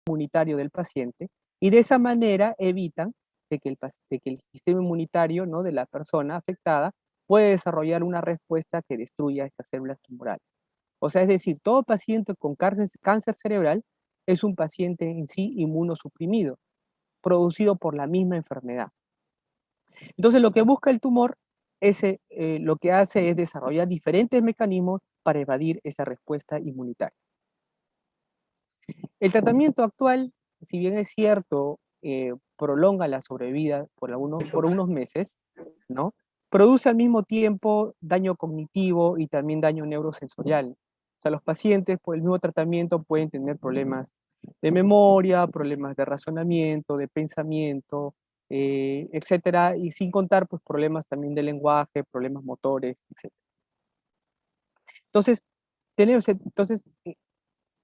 inmunitario del paciente, y de esa manera evitan de que el sistema inmunitario, ¿no?, de la persona afectada puede desarrollar una respuesta que destruya estas células tumorales. O sea, es decir, todo paciente con cáncer cerebral es un paciente en sí inmunosuprimido, producido por la misma enfermedad. Entonces, lo que busca el tumor lo que hace es desarrollar diferentes mecanismos para evadir esa respuesta inmunitaria. El tratamiento actual, si bien es cierto, prolonga la sobrevida por unos meses, ¿no? Produce al mismo tiempo daño cognitivo y también daño neurosensorial. O sea, los pacientes por el mismo tratamiento pueden tener problemas de memoria, problemas de razonamiento, de pensamiento, etcétera, y sin contar pues problemas también de lenguaje, problemas motores, etcétera. Entonces, entonces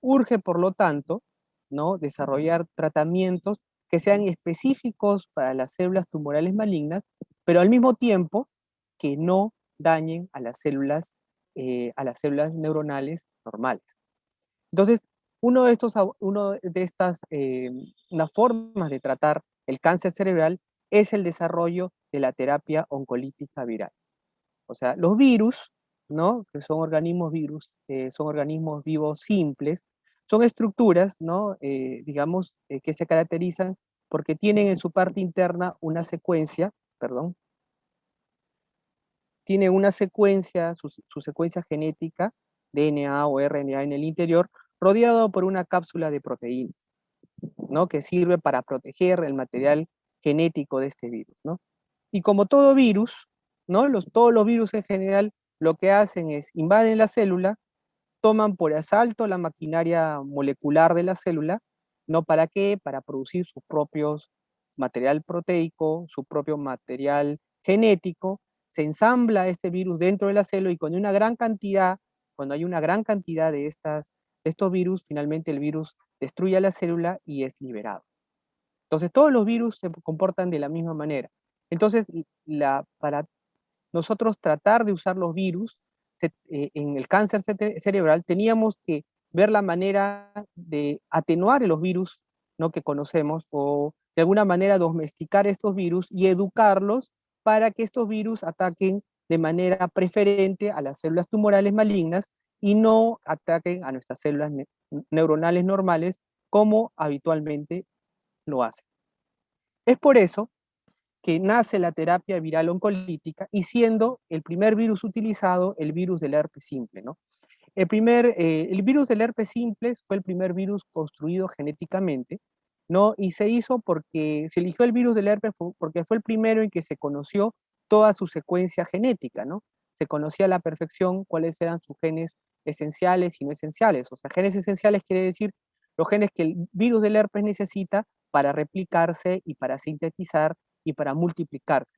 urge, por lo tanto, ¿no?, desarrollar tratamientos que sean específicos para las células tumorales malignas, pero al mismo tiempo que no dañen a las células neuronales normales. Entonces, las formas de tratar el cáncer cerebral es el desarrollo de la terapia oncolítica viral. O sea, los virus, ¿no?, que son organismos vivos simples, son estructuras, ¿no?, digamos, que se caracterizan porque tienen en su parte interna una secuencia, perdón, tiene una secuencia, su secuencia genética, DNA o RNA en el interior, rodeado por una cápsula de proteínas, ¿no?, que sirve para proteger el material genético de este virus, ¿no? Y como todo virus, ¿no?, todos los virus en general lo que hacen es invaden la célula, toman por asalto la maquinaria molecular de la célula, ¿no? ¿Para qué? Para producir sus propios material proteico, su propio material genético, se ensambla este virus dentro de la célula y cuando hay una gran cantidad de estos virus, finalmente el virus destruye a la célula y es liberado. Entonces todos los virus se comportan de la misma manera. Entonces, para nosotros tratar de usar los virus en el cáncer cerebral, teníamos que ver la manera de atenuar los virus, ¿no?, que conocemos, o de alguna manera domesticar estos virus y educarlos para que estos virus ataquen de manera preferente a las células tumorales malignas y no ataquen a nuestras células neuronales normales como habitualmente lo hacen. Es por eso que nace la terapia viral oncolítica y siendo el primer virus utilizado el virus del herpes simple, ¿no? El virus del herpes simple fue el primer virus construido genéticamente, ¿no? Y se hizo porque se eligió el virus del herpes porque fue el primero en que se conoció toda su secuencia genética, ¿no? Se conocía a la perfección cuáles eran sus genes esenciales y no esenciales. O sea, genes esenciales quiere decir los genes que el virus del herpes necesita para replicarse y para sintetizar y para multiplicarse.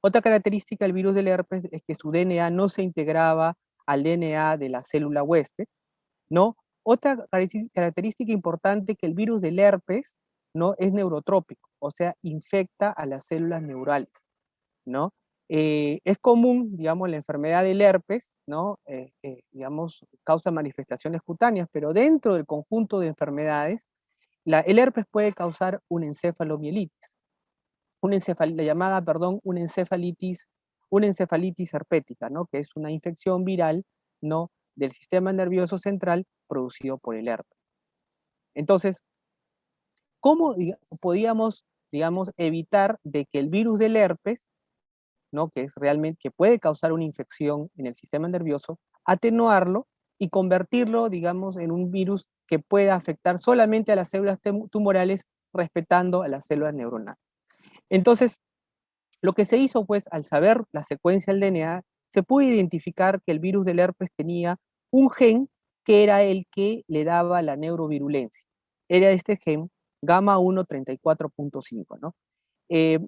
Otra característica del virus del herpes es que su DNA no se integraba al DNA de la célula huésped, ¿no? Otra característica importante es que el virus del herpes, ¿no?, es neurotrópico, o sea, infecta a las células neurales, ¿no? Es común, digamos, la enfermedad del herpes, ¿no? Digamos, causa manifestaciones cutáneas, pero dentro del conjunto de enfermedades, el herpes puede causar una encefalomielitis, la llamada, perdón, una encefalitis herpética, ¿no?, que es una infección viral, ¿no?, del sistema nervioso central producido por el herpes. Entonces, ¿cómo podíamos, digamos, evitar de que el virus del herpes, ¿no?, que puede causar una infección en el sistema nervioso, atenuarlo y convertirlo, digamos, en un virus que pueda afectar solamente a las células tumorales, respetando a las células neuronales? Entonces, lo que se hizo, pues, al saber la secuencia del DNA, se pudo identificar que el virus del herpes tenía un gen que era el que le daba la neurovirulencia. Era este gen gamma 1 34.5, ¿no?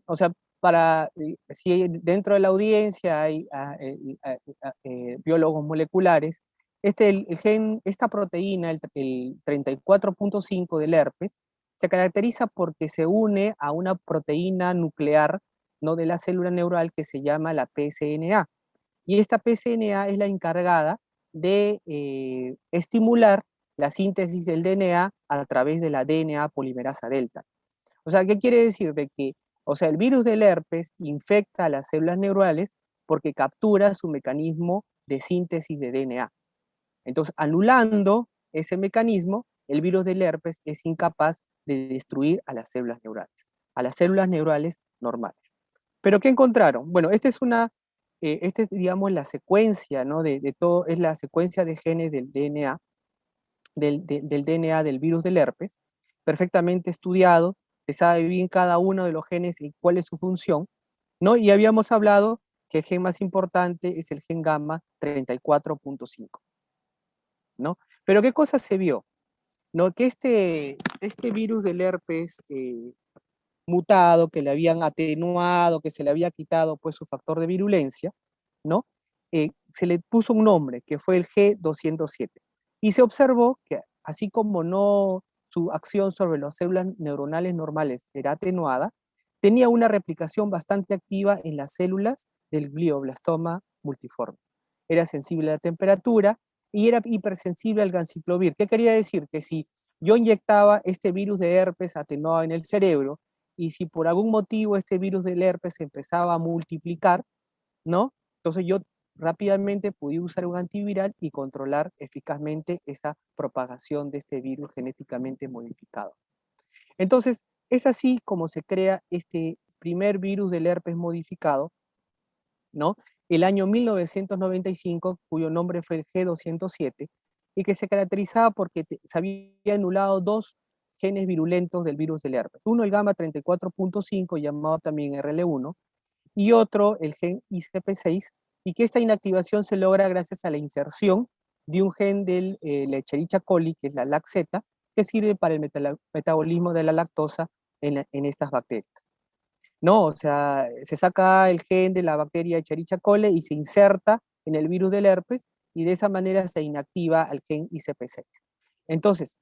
O sea, si dentro de la audiencia hay biólogos moleculares, esta proteína, el 34.5 del herpes, se caracteriza porque se une a una proteína nuclear, ¿no?, de la célula neural que se llama la PSNA. Y esta PSNA es la encargada de estimular la síntesis del DNA a través de la DNA polimerasa delta. O sea, ¿qué quiere decir? De que, o sea, el virus del herpes infecta a las células neurales porque captura su mecanismo de síntesis de DNA. Entonces, anulando ese mecanismo, el virus del herpes es incapaz de destruir a las células neurales normales. ¿Pero qué encontraron? Bueno, esta es, digamos, la secuencia, ¿no? De todo, es la secuencia de genes del DNA, del DNA del virus del herpes, perfectamente estudiado, se sabe bien cada uno de los genes y cuál es su función, ¿no? Y habíamos hablado que el gen más importante es el gen gamma 34.5, ¿no? Pero ¿qué cosa se vio? ¿No? Que este virus del herpes mutado, que le habían atenuado, que se le había quitado pues su factor de virulencia, ¿no? Se le puso un nombre, que fue el G207. Y se observó que así como no su acción sobre las células neuronales normales era atenuada, tenía una replicación bastante activa en las células del glioblastoma multiforme. Era sensible a la temperatura y era hipersensible al ganciclovir. ¿Qué quería decir? Que si yo inyectaba este virus de herpes atenuado en el cerebro, y si por algún motivo este virus del herpes se empezaba a multiplicar, ¿no? Entonces yo rápidamente pude usar un antiviral y controlar eficazmente esa propagación de este virus genéticamente modificado. Entonces, es así como se crea este primer virus del herpes modificado, ¿no? El año 1995, cuyo nombre fue el G207, y que se caracterizaba porque se había anulado dos genes virulentos del virus del herpes. Uno, el gamma 34.5, llamado también RL1, y otro, el gen ICP6, y que esta inactivación se logra gracias a la inserción de un gen del Escherichia coli, que es la LAC-Z, que sirve para el metabolismo de la lactosa en estas bacterias. No, o sea, se saca el gen de la bacteria Escherichia coli y se inserta en el virus del herpes, y de esa manera se inactiva al gen ICP6. Entonces,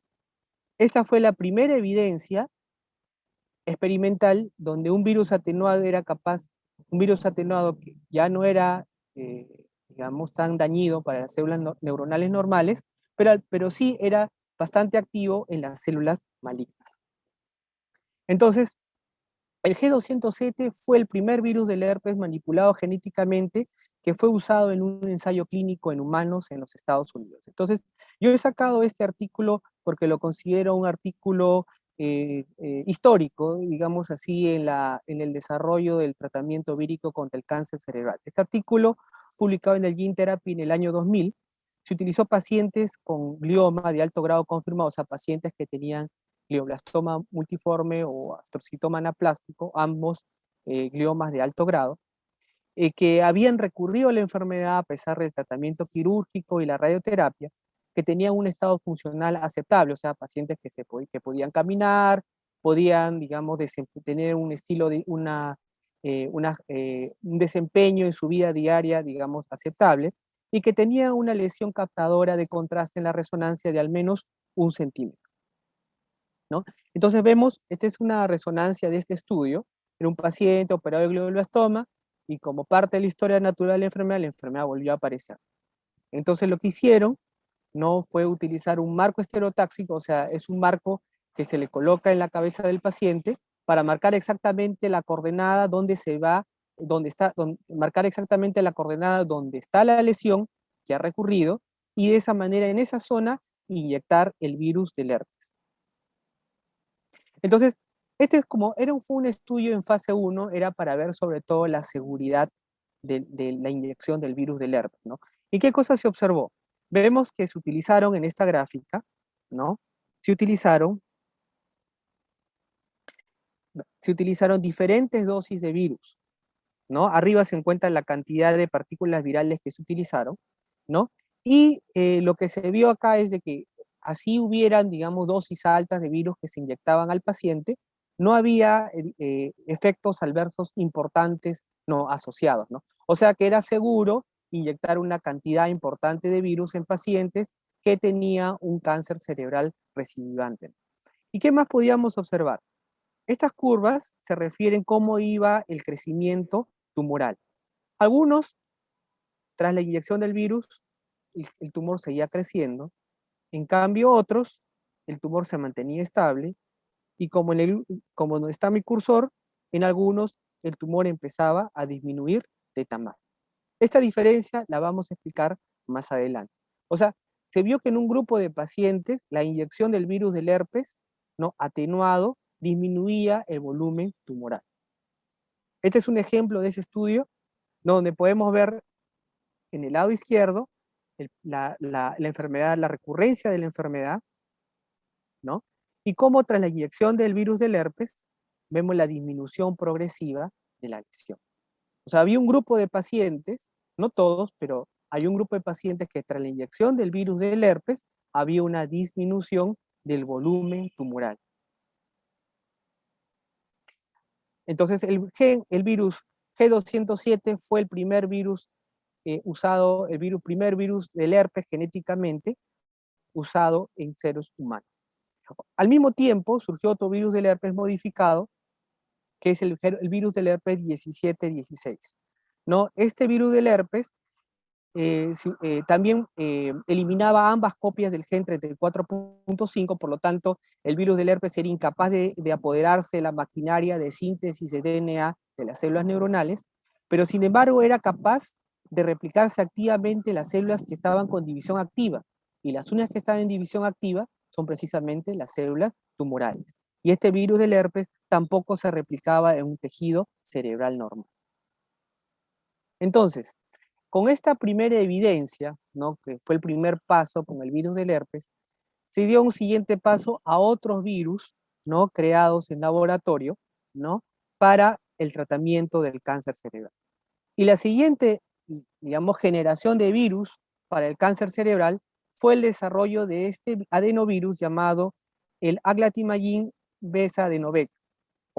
esta fue la primera evidencia experimental donde un virus atenuado era capaz, un virus atenuado que ya no era, digamos, tan dañino para las células neuronales normales, pero sí era bastante activo en las células malignas. Entonces, el G207 fue el primer virus del herpes manipulado genéticamente que fue usado en un ensayo clínico en humanos en los Estados Unidos. Entonces, yo he sacado este artículo porque lo considero un artículo histórico, digamos así, en el desarrollo del tratamiento vírico contra el cáncer cerebral. Este artículo, publicado en el Gene Therapy en el año 2000, se utilizó pacientes con glioma de alto grado confirmado, o sea, pacientes que tenían glioblastoma multiforme o astrocitoma anaplástico, ambos gliomas de alto grado, que habían recurrido a la enfermedad a pesar del tratamiento quirúrgico y la radioterapia, que tenían un estado funcional aceptable, o sea, pacientes que podían caminar, podían, digamos, tener un estilo de un desempeño en su vida diaria, digamos, aceptable, y que tenían una lesión captadora de contraste en la resonancia de al menos 1 centímetro. ¿No? Entonces vemos, esta es una resonancia de este estudio, era un paciente operado de glioblastoma, y como parte de la historia natural de la enfermedad volvió a aparecer. Entonces lo que hicieron no fue utilizar un marco estereotáxico, o sea, es un marco que se le coloca en la cabeza del paciente para marcar exactamente la coordenada donde se va, marcar exactamente la coordenada donde está la lesión que ha recurrido, y de esa manera en esa zona inyectar el virus del herpes. Entonces, fue un estudio en fase 1, era para ver sobre todo la seguridad de la inyección del virus del herpes, ¿no? ¿Y qué cosa se observó? Vemos que se utilizaron en esta gráfica, ¿no? Se utilizaron, se utilizaron diferentes dosis de virus, ¿no? Arriba se encuentra la cantidad de partículas virales que se utilizaron, ¿no? Y lo que se vio acá es de que así hubieran, digamos, dosis altas de virus que se inyectaban al paciente, no había efectos adversos importantes no asociados, ¿no? O sea que era seguro inyectar una cantidad importante de virus en pacientes que tenían un cáncer cerebral recidivante. ¿Y qué más podíamos observar? Estas curvas se refieren cómo iba el crecimiento tumoral. Algunos, tras la inyección del virus, el tumor seguía creciendo, En cambio otros, el tumor se mantenía estable y como no está mi cursor, en algunos el tumor empezaba a disminuir de tamaño. Esta diferencia la vamos a explicar más adelante. O sea, se vio que en un grupo de pacientes la inyección del virus del herpes, ¿no?, atenuado, disminuía el volumen tumoral. Este es un ejemplo de ese estudio, ¿no?, donde podemos ver en el lado izquierdo la enfermedad, la recurrencia de la enfermedad, ¿no? Y cómo tras la inyección del virus del herpes vemos la disminución progresiva de la lesión. O sea, había un grupo de pacientes, no todos, pero hay un grupo de pacientes que tras la inyección del virus del herpes había una disminución del volumen tumoral. Entonces, el virus G207 fue el primer virus usado, primer virus del herpes genéticamente usado en seres humanos. Al mismo tiempo, surgió otro virus del herpes modificado, que es el virus del herpes 1716. ¿No? Este virus del herpes también eliminaba ambas copias del gen 34.5, por lo tanto, el virus del herpes era incapaz de apoderarse de la maquinaria de síntesis de DNA de las células neuronales, pero sin embargo era capaz de replicarse activamente en las células que estaban con división activa, y las únicas que están en división activa son precisamente las células tumorales. Y este virus del herpes tampoco se replicaba en un tejido cerebral normal. Entonces, con esta primera evidencia, ¿no?, que fue el primer paso con el virus del herpes, se dio un siguiente paso a otros virus, ¿no?, creados en laboratorio, ¿no?, para el tratamiento del cáncer cerebral. Y la siguiente, digamos, generación de virus para el cáncer cerebral fue el desarrollo de este adenovirus llamado el aglatimagin besadenovec,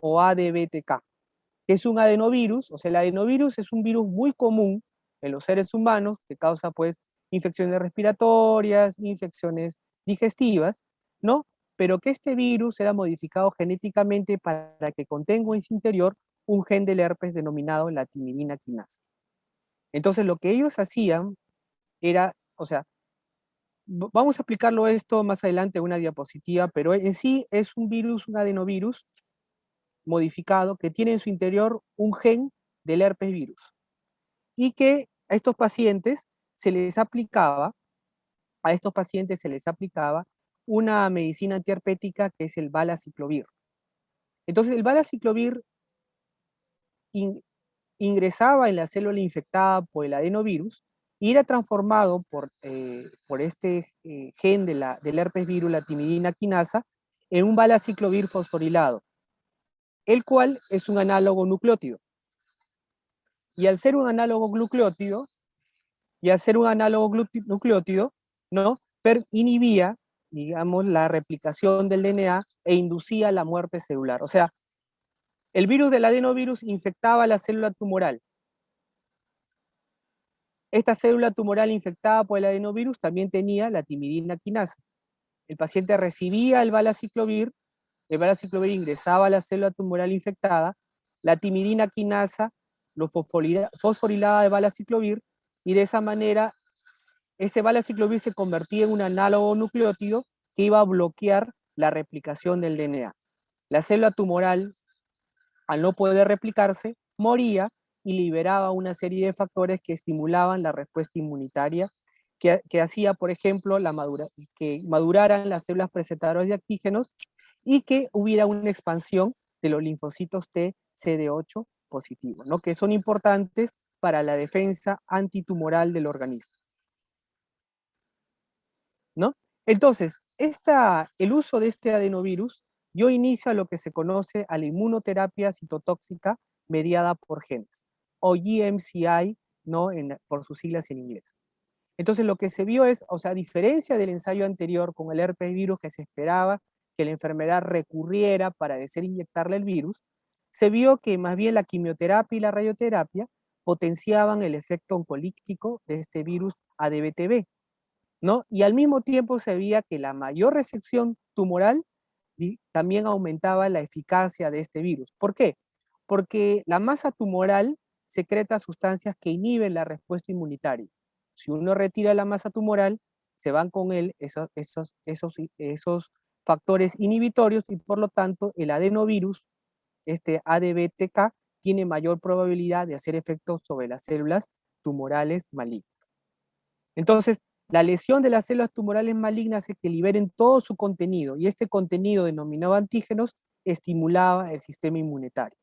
o ADBTK, que es un adenovirus. O sea, el adenovirus es un virus muy común en los seres humanos que causa, pues, infecciones respiratorias, infecciones digestivas, ¿no? Pero que este virus era modificado genéticamente para que contenga en su interior un gen del herpes denominado la timidina quinasa. Entonces, lo que ellos hacían era, o sea, vamos a explicarlo esto más adelante en una diapositiva, pero en sí es un virus, un adenovirus modificado que tiene en su interior un gen del herpes virus, y que a estos pacientes se les aplicaba, una medicina antiherpética que es el valaciclovir. Entonces el valaciclovir in, ingresaba en la célula infectada por el adenovirus y era transformado por este gen del herpes virus, la timidina quinasa, en un valaciclovir fosforilado, el cual es un análogo nucleótido. Y al ser un análogo nucleótido, ¿no?, inhibía, digamos, la replicación del DNA e inducía la muerte celular. O sea, el virus del adenovirus infectaba la célula tumoral. Esta célula tumoral infectada por el adenovirus también tenía la timidina quinasa. El paciente recibía el valaciclovir ingresaba a la célula tumoral infectada, la timidina quinasa lo fosforilaba de valaciclovir, y de esa manera este valaciclovir se convertía en un análogo nucleótido que iba a bloquear la replicación del DNA. La célula tumoral, al no poder replicarse, moría y liberaba una serie de factores que estimulaban la respuesta inmunitaria, que hacía, por ejemplo, que maduraran las células presentadoras de antígenos y que hubiera una expansión de los linfocitos T CD8 positivos, ¿no?, que son importantes para la defensa antitumoral del organismo, ¿no? Entonces, el uso de este adenovirus dio inicio a lo que se conoce a la inmunoterapia citotóxica mediada por genes, o GMCI, ¿no?, por sus siglas en inglés. Entonces lo que se vio es, o sea, a diferencia del ensayo anterior con el herpes virus, que se esperaba que la enfermedad recurriera para inyectarle el virus, se vio que más bien la quimioterapia y la radioterapia potenciaban el efecto oncolítico de este virus ADBTB, ¿no? Y al mismo tiempo se veía que la mayor resección tumoral también aumentaba la eficacia de este virus. ¿Por qué? Porque la masa tumoral secreta sustancias que inhiben la respuesta inmunitaria. Si uno retira la masa tumoral, se van con él esos factores inhibitorios y por lo tanto el adenovirus, este ADBTK, tiene mayor probabilidad de hacer efectos sobre las células tumorales malignas. Entonces, la lesión de las células tumorales malignas hace que liberen todo su contenido y este contenido denominado antígenos estimulaba el sistema inmunitario.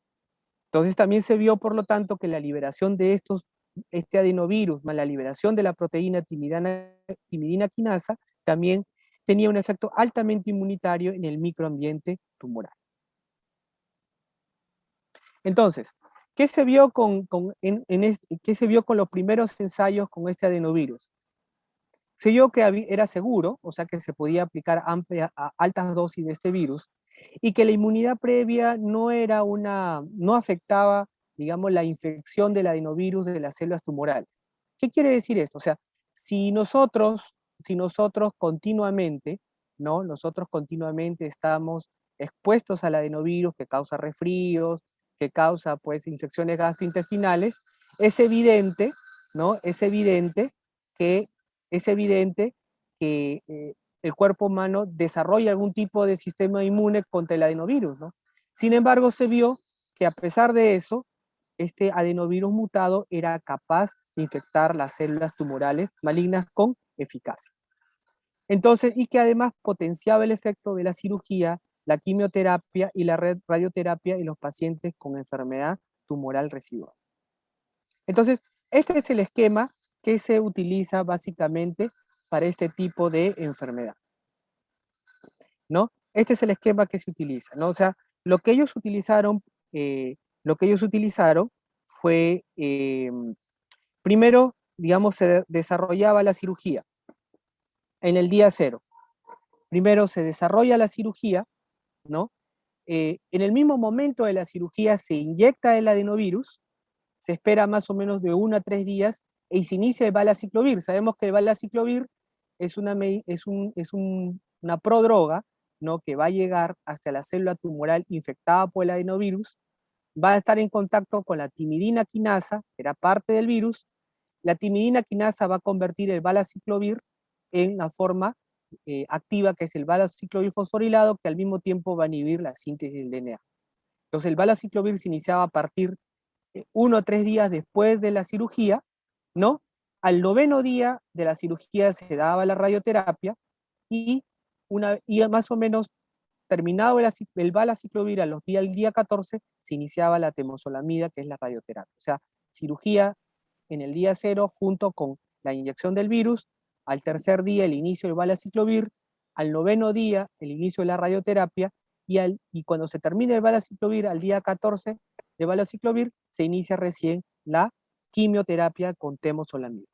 Entonces también se vio, por lo tanto, que la liberación de este adenovirus más la liberación de la proteína timidina quinasa también tenía un efecto altamente inmunitario en el microambiente tumoral. Entonces, ¿qué se vio qué se vio con los primeros ensayos con este adenovirus? Se vio que era seguro, o sea que se podía aplicar altas dosis de este virus, y que la inmunidad previa no afectaba, digamos, la infección del adenovirus de las células tumorales. ¿Qué quiere decir esto? O sea, si nosotros continuamente, ¿no? Nosotros continuamente estamos expuestos al adenovirus que causa resfríos, que causa, pues, infecciones gastrointestinales, es evidente, ¿no? Que es evidente que el cuerpo humano desarrolla algún tipo de sistema inmune contra el adenovirus, ¿no? Sin embargo, se vio que a pesar de eso, este adenovirus mutado era capaz de infectar las células tumorales malignas con eficacia. Entonces, y que además potenciaba el efecto de la cirugía, la quimioterapia y la radioterapia en los pacientes con enfermedad tumoral residual. Entonces, este es el esquema que se utiliza básicamente para este tipo de enfermedad, ¿no? Este es el esquema que se utiliza, ¿no? O sea, lo que ellos utilizaron, eh, lo que ellos utilizaron fue, primero, digamos, se desarrollaba la cirugía en el día cero. Primero se desarrolla la cirugía, ¿no? En el mismo momento de la cirugía se inyecta el adenovirus, se espera más o menos de 1 a 3 días y se inicia el valaciclovir. Sabemos que el valaciclovir es una prodroga, ¿no? Que va a llegar hasta la célula tumoral infectada por el adenovirus, va a estar en contacto con la timidina quinasa, que era parte del virus. La timidina quinasa va a convertir el valaciclovir en la forma activa, que es el valaciclovir fosforilado, que al mismo tiempo va a inhibir la síntesis del DNA. Entonces el valaciclovir se iniciaba a partir 1 o 3 días después de la cirugía, ¿no? Al 9º día de la cirugía se daba la radioterapia y, más o menos terminado el valaciclovir al día 14 se iniciaba la temozolomida, que es la radioterapia. O sea, cirugía en el día 0 junto con la inyección del virus, al tercer día el inicio del valaciclovir, al 9º día el inicio de la radioterapia y cuando se termine el valaciclovir al día 14 de valaciclovir se inicia recién la quimioterapia con temozolomida.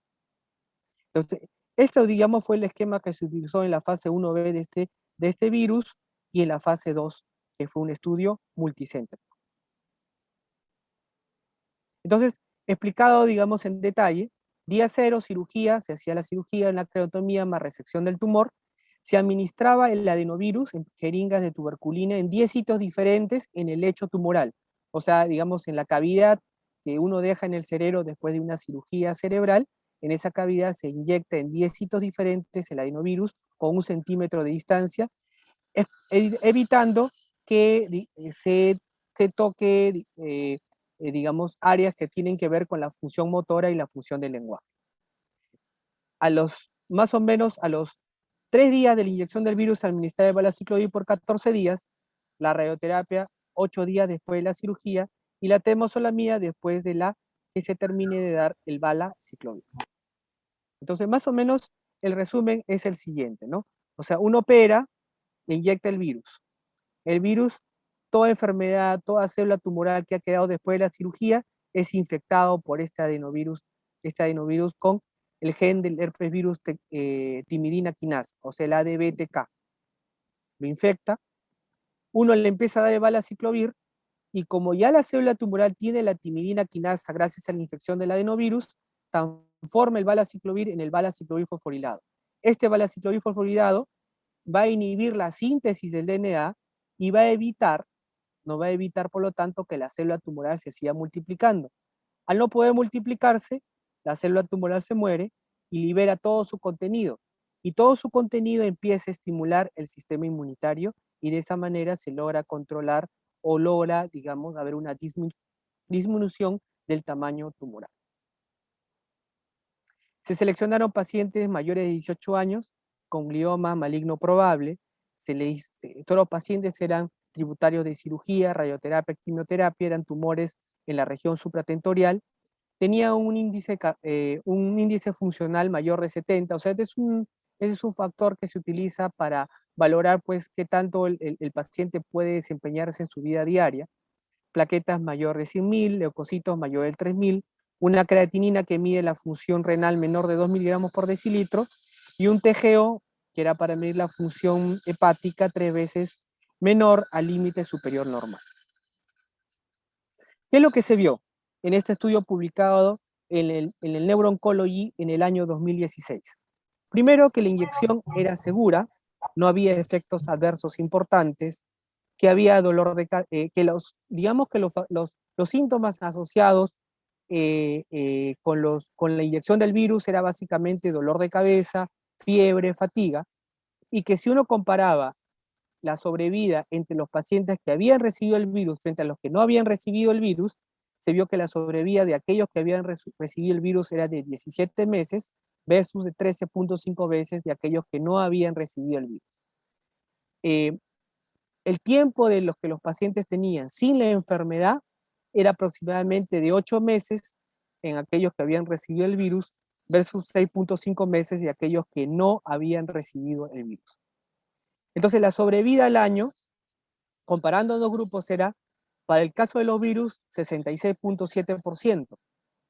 Entonces, esto, digamos, fue el esquema que se utilizó en la fase 1B de este virus y en la fase 2, que fue un estudio multicéntrico. Entonces, explicado, digamos, en detalle, día 0, cirugía, se hacía la cirugía en la creotomía más resección del tumor, se administraba el adenovirus en jeringas de tuberculina en 10 sitios diferentes en el lecho tumoral, o sea, digamos, en la cavidad que uno deja en el cerebro después de una cirugía cerebral, en esa cavidad se inyecta en 10 sitios diferentes el adenovirus con 1 centímetro de distancia, evitando que se toque, digamos, áreas que tienen que ver con la función motora y la función del lenguaje. Más o menos a los 3 días de la inyección del virus administrar el valaciclovir por 14 días, la radioterapia 8 días después de la cirugía y la temozolomida después de que se termine de dar el valaciclovir. Entonces, más o menos, el resumen es el siguiente, ¿no? O sea, uno opera, le inyecta el virus. El virus, toda enfermedad, toda célula tumoral que ha quedado después de la cirugía es infectado por este adenovirus con el gen del herpes virus timidina quinasa, o sea, el ADBTK. Lo infecta, uno le empieza a dar el valaciclovir y como ya la célula tumoral tiene la timidina quinasa gracias a la infección del adenovirus, transforma el valaciclovir en el valaciclovir fosforilado. Este valaciclovir fosforilado va a inhibir la síntesis del DNA y no va a evitar, por lo tanto, que la célula tumoral se siga multiplicando. Al no poder multiplicarse, la célula tumoral se muere y libera todo su contenido. y todo su contenido empieza a estimular el sistema inmunitario y de esa manera se logra controlar o logra, digamos, haber una disminución del tamaño tumoral. Se seleccionaron pacientes mayores de 18 años con glioma maligno probable. Todos los pacientes eran tributarios de cirugía, radioterapia, quimioterapia, eran tumores en la región supratentorial. Tenía un índice funcional mayor de 70, o sea, ese es un factor que se utiliza para valorar pues qué tanto el paciente puede desempeñarse en su vida diaria. Plaquetas mayor de 100.000, leucocitos mayor de 3.000, una creatinina que mide la función renal menor de 2 miligramos por decilitro, y un TGO, que era para medir la función hepática 3 veces menor al límite superior normal. ¿Qué es lo que se vio en este estudio publicado en el Neuro-Oncology en el año 2016? Primero, que la inyección era segura, no había efectos adversos importantes, que había dolor de que digamos que los síntomas asociados con la inyección del virus era básicamente dolor de cabeza, fiebre, fatiga, y que si uno comparaba la sobrevida entre los pacientes que habían recibido el virus frente a los que no habían recibido el virus, se vio que la sobrevida de aquellos que habían recibido el virus era de 17 meses versus de 13.5 veces de aquellos que no habían recibido el virus. El tiempo de los que los pacientes tenían sin la enfermedad era aproximadamente de 8 meses en aquellos que habían recibido el virus versus 6.5 meses de aquellos que no habían recibido el virus. Entonces la sobrevida al año, comparando los grupos, era, para el caso de los virus, 66.7%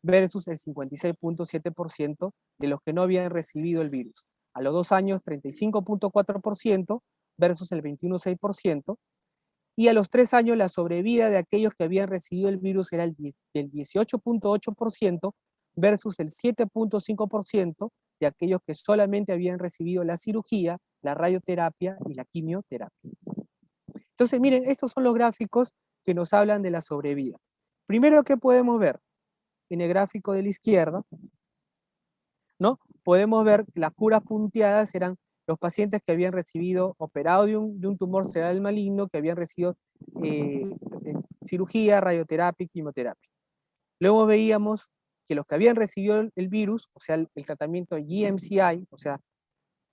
versus el 56.7% de los que no habían recibido el virus. A los 2 años, 35.4% versus el 21.6%, y a los 3 años la sobrevida de aquellos que habían recibido el virus era del 18.8% versus el 7.5% de aquellos que solamente habían recibido la cirugía, la radioterapia y la quimioterapia. Entonces, miren, estos son los gráficos que nos hablan de la sobrevida. Primero, ¿qué podemos ver? En el gráfico de la izquierda, ¿no? Podemos ver que las curas punteadas eran los pacientes que habían recibido operado de un tumor cerebral maligno, que habían recibido cirugía, radioterapia y quimioterapia. Luego veíamos que los que habían recibido el virus, o sea, el tratamiento GMCI, o sea,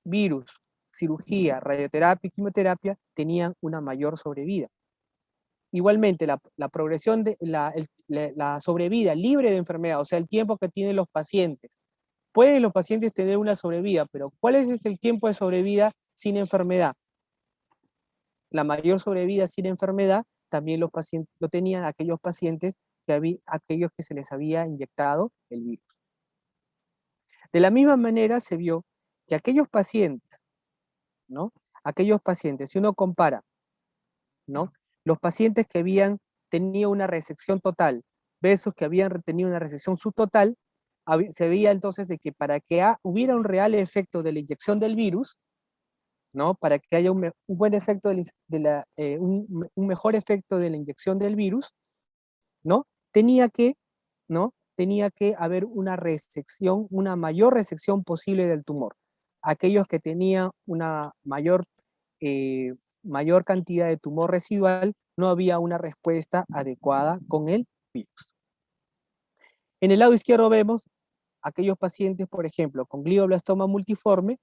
virus, cirugía, radioterapia y quimioterapia, tenían una mayor sobrevida. Igualmente, la progresión de la sobrevida libre de enfermedad, o sea, el tiempo que tienen los pacientes. Pueden los pacientes tener una sobrevida, pero ¿cuál es el tiempo de sobrevida sin enfermedad? La mayor sobrevida sin enfermedad también los pacientes lo tenían aquellos pacientes aquellos que se les había inyectado el virus. De la misma manera se vio que aquellos pacientes, ¿no? Aquellos pacientes, si uno compara, ¿no? Los pacientes que habían tenido una resección total versus que habían tenido una resección subtotal, se veía entonces de que para que hubiera un real efecto de la inyección del virus, ¿no? Para que haya un buen efecto un mejor efecto de la inyección del virus, ¿no? Tenía que haber una resección, una mayor resección posible del tumor. Aquellos que tenían una mayor cantidad de tumor residual, no había una respuesta adecuada con el virus. En el lado izquierdo vemos aquellos pacientes, por ejemplo, con glioblastoma multiforme,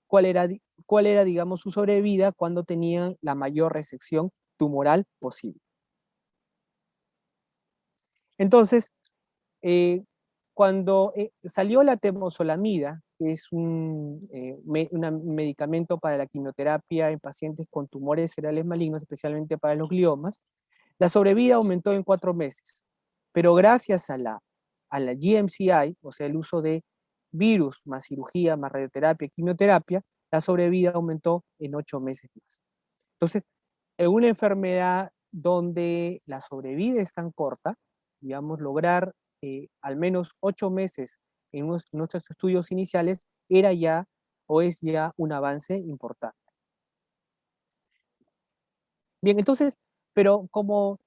cuál era, digamos, su sobrevida cuando tenían la mayor resección tumoral posible. Entonces, cuando salió la temozolomida, que es un medicamento para la quimioterapia en pacientes con tumores cerebrales malignos, especialmente para los gliomas, la sobrevida aumentó en 4 meses. Pero gracias a la GMCI, o sea, el uso de virus más cirugía, más radioterapia, quimioterapia, la sobrevida aumentó en 8 meses más. Entonces, en una enfermedad donde la sobrevida es tan corta, digamos, lograr al menos 8 meses en nuestros estudios iniciales era ya o es ya un avance importante. Bien, entonces, pero como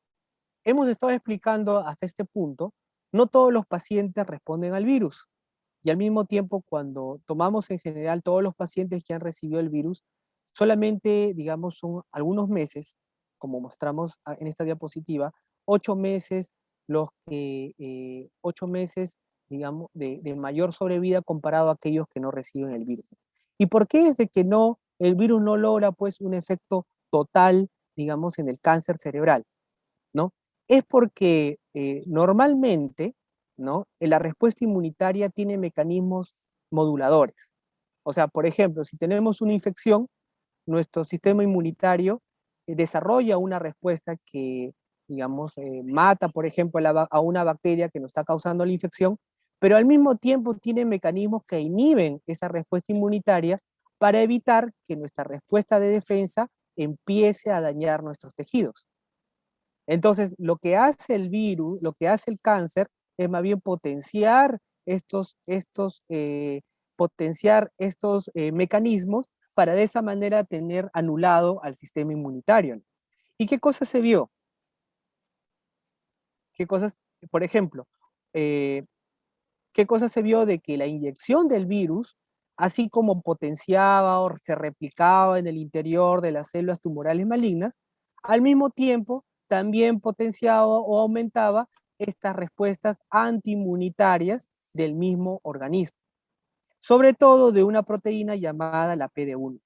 hemos estado explicando hasta este punto, no todos los pacientes responden al virus. y al mismo tiempo cuando tomamos en general todos los pacientes que han recibido el virus, solamente, digamos, son algunos meses, como mostramos en esta diapositiva, 8 meses, 8 meses, digamos, de mayor sobrevida comparado a aquellos que no reciben el virus. ¿Y por qué es de que no, el virus no logra pues un efecto total, digamos, en el cáncer cerebral? ¿No? Es porque normalmente, ¿no? La respuesta inmunitaria tiene mecanismos moduladores. O sea, por ejemplo, si tenemos una infección, nuestro sistema inmunitario desarrolla una respuesta que, digamos, mata, por ejemplo, a una bacteria que nos está causando la infección, pero al mismo tiempo tiene mecanismos que inhiben esa respuesta inmunitaria para evitar que nuestra respuesta de defensa empiece a dañar nuestros tejidos. Entonces, lo que hace el virus, lo que hace el cáncer, es más bien potenciar estos mecanismos para de esa manera tener anulado al sistema inmunitario. ¿Y qué cosa se vio? ¿Qué cosas, por ejemplo, eh, qué cosa se vio de que la inyección del virus, así como potenciaba o se replicaba en el interior de las células tumorales malignas, al mismo tiempo también potenciaba o aumentaba estas respuestas antiinmunitarias del mismo organismo, sobre todo de una proteína llamada la PD-1.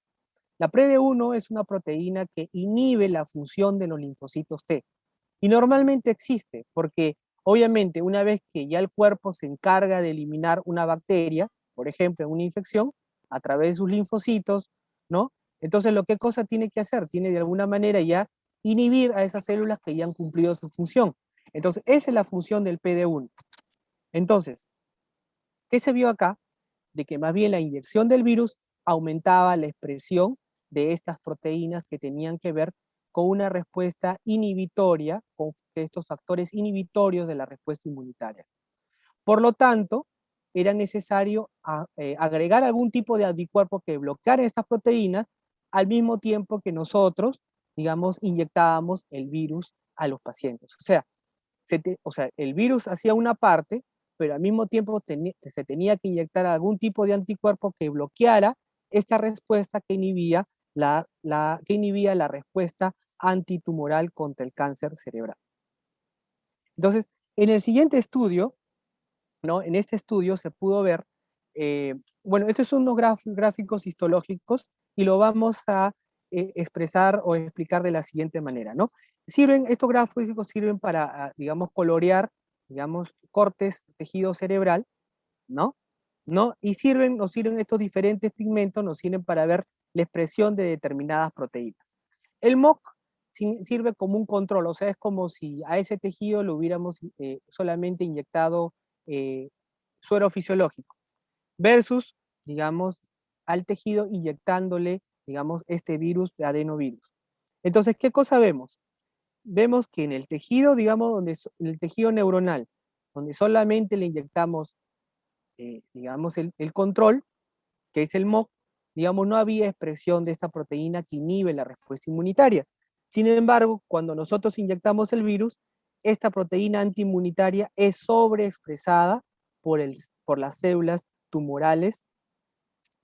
La PD-1 es una proteína que inhibe la función de los linfocitos T. Y normalmente existe, porque obviamente una vez que ya el cuerpo se encarga de eliminar una bacteria, por ejemplo, una infección, a través de sus linfocitos, ¿no? Entonces, ¿qué cosa tiene que hacer? Tiene de alguna manera ya inhibir a esas células que ya han cumplido su función. Entonces, esa es la función del PD-1. Entonces, ¿qué se vio acá? De que más bien la inyección del virus aumentaba la expresión de estas proteínas que tenían que ver con una respuesta inhibitoria, con estos factores inhibitorios de la respuesta inmunitaria. Por lo tanto, era necesario agregar algún tipo de anticuerpo que bloqueara estas proteínas al mismo tiempo que nosotros, digamos, inyectábamos el virus a los pacientes. O sea, el virus hacía una parte, pero al mismo tiempo se tenía que inyectar algún tipo de anticuerpo que bloqueara esta respuesta que inhibía la respuesta antitumoral contra el cáncer cerebral. Entonces, en el siguiente estudio, ¿no? En este estudio se pudo ver, bueno, estos son unos gráficos histológicos y lo vamos a expresar o explicar de la siguiente manera, ¿no? Estos gráficos sirven para, digamos, colorear, digamos, cortes de tejido cerebral, ¿no? ¿No? Y nos sirven estos diferentes pigmentos, nos sirven para ver la expresión de determinadas proteínas. El MOC sirve como un control, o sea, es como si a ese tejido lo hubiéramos solamente inyectado suero fisiológico, versus, digamos, al tejido inyectándole, digamos, este virus de adenovirus. Entonces, ¿qué cosa vemos? Vemos que en el tejido, digamos, en el tejido neuronal, donde solamente le inyectamos, digamos, el control, que es el MOC, digamos, no había expresión de esta proteína que inhibe la respuesta inmunitaria. Sin embargo, cuando nosotros inyectamos el virus, esta proteína antiinmunitaria es sobreexpresada por las células tumorales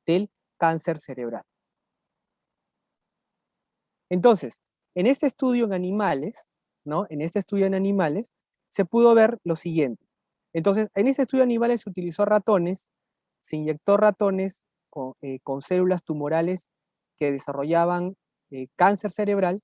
del cáncer cerebral. Entonces, en este estudio en animales, ¿no? En este estudio en animales, se pudo ver lo siguiente. Entonces, en este estudio de animales se utilizó ratones, se inyectó ratones con células tumorales que desarrollaban cáncer cerebral,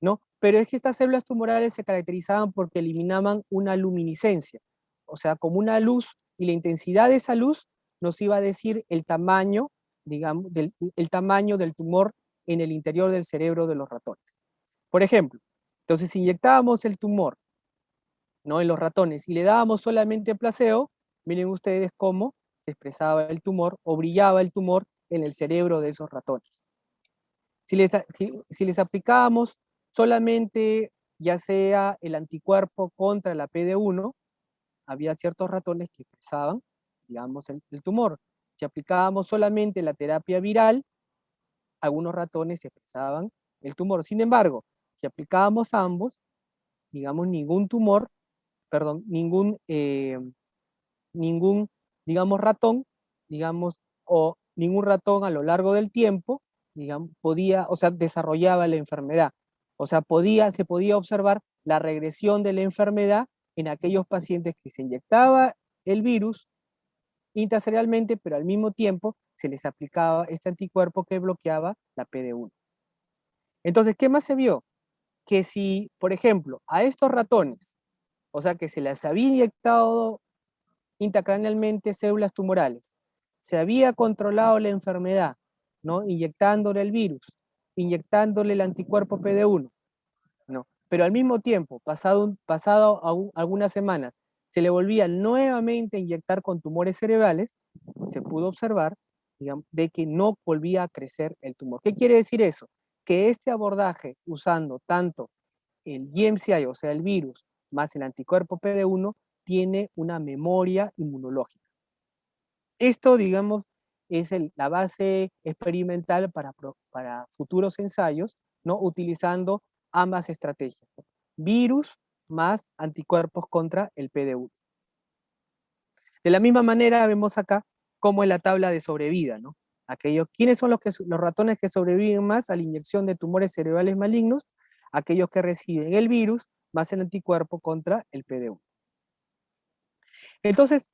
¿no? Pero es que estas células tumorales se caracterizaban porque eliminaban una luminiscencia, o sea, como una luz, y la intensidad de esa luz nos iba a decir el tamaño, digamos, el tamaño del tumor en el interior del cerebro de los ratones. Por ejemplo, entonces si inyectábamos el tumor, ¿no? En los ratones y le dábamos solamente placebo, miren ustedes cómo se expresaba el tumor o brillaba el tumor en el cerebro de esos ratones. Si les aplicábamos solamente ya sea el anticuerpo contra la PD-1, había ciertos ratones que expresaban, digamos, el tumor. Si aplicábamos solamente la terapia viral, algunos ratones expresaban el tumor. Sin embargo, si aplicábamos ambos, digamos, ningún tumor, perdón, ningún digamos, ratón, digamos, o ningún ratón a lo largo del tiempo, digamos, podía, o sea, desarrollaba la enfermedad. O sea, se podía observar la regresión de la enfermedad en aquellos pacientes que se inyectaba el virus intracerebralmente, pero al mismo tiempo se les aplicaba este anticuerpo que bloqueaba la PD-1. Entonces, ¿qué más se vio? Que si, por ejemplo, a estos ratones, o sea, que se les había inyectado intracranealmente células tumorales, se había controlado la enfermedad, ¿no? Inyectándole el virus, inyectándole el anticuerpo PD-1, ¿no? Pero al mismo tiempo, algunas semanas, se le volvía nuevamente a inyectar con tumores cerebrales, se pudo observar, digamos, de que no volvía a crecer el tumor. ¿Qué quiere decir eso? Que este abordaje, usando tanto el GMCI, o sea, el virus, más el anticuerpo PD-1, tiene una memoria inmunológica. Esto, digamos, es la base experimental para futuros ensayos, ¿no? Utilizando ambas estrategias. Virus más anticuerpos contra el PD-1. De la misma manera vemos acá cómo es la tabla de sobrevida, ¿no? ¿Quiénes son los ratones que sobreviven más a la inyección de tumores cerebrales malignos? Aquellos que reciben el virus más el anticuerpo contra el PD-1. Entonces,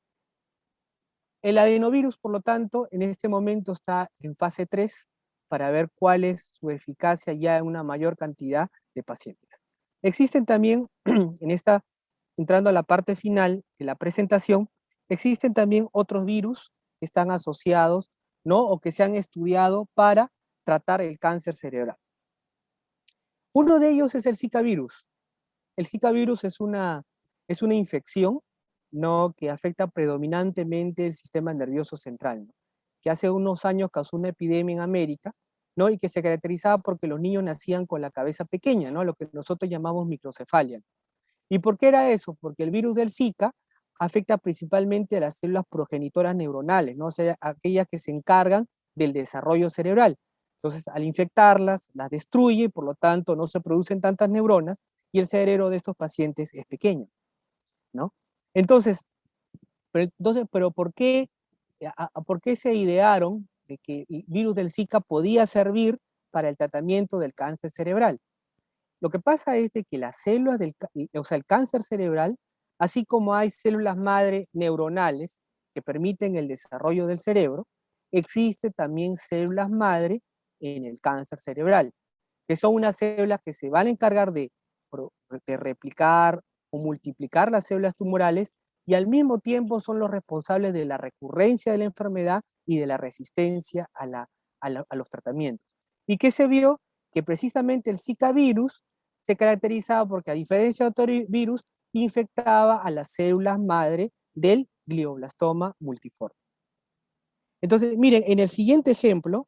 el adenovirus, por lo tanto, en este momento está en fase 3 para ver cuál es su eficacia ya en una mayor cantidad de pacientes. Existen también, entrando a la parte final de la presentación, existen también otros virus que están asociados, ¿no? O que se han estudiado para tratar el cáncer cerebral. Uno de ellos es el Zika virus. El Zika virus es una infección, ¿no? Que afecta predominantemente el sistema nervioso central, ¿no? Que hace unos años causó una epidemia en América, ¿no? Y que se caracterizaba porque los niños nacían con la cabeza pequeña, ¿no? Lo que nosotros llamamos microcefalia. ¿Y por qué era eso? Porque el virus del Zika afecta principalmente a las células progenitoras neuronales, ¿no? O sea, aquellas que se encargan del desarrollo cerebral. Entonces, al infectarlas, las destruye y por lo tanto no se producen tantas neuronas y el cerebro de estos pacientes es pequeño, ¿no? Entonces, pero ¿por qué se idearon de que el virus del Zika podía servir para el tratamiento del cáncer cerebral? Lo que pasa es de que las células o sea, el cáncer cerebral, así como hay células madre neuronales que permiten el desarrollo del cerebro, existen también células madre en el cáncer cerebral, que son unas células que se van a encargar de replicar o multiplicar las células tumorales y al mismo tiempo son los responsables de la recurrencia de la enfermedad y de la resistencia a los tratamientos. ¿Y qué se vio? Que precisamente el Zika virus se caracterizaba porque, a diferencia de otro virus, infectaba a las células madre del glioblastoma multiforme. Entonces, miren, en el siguiente ejemplo,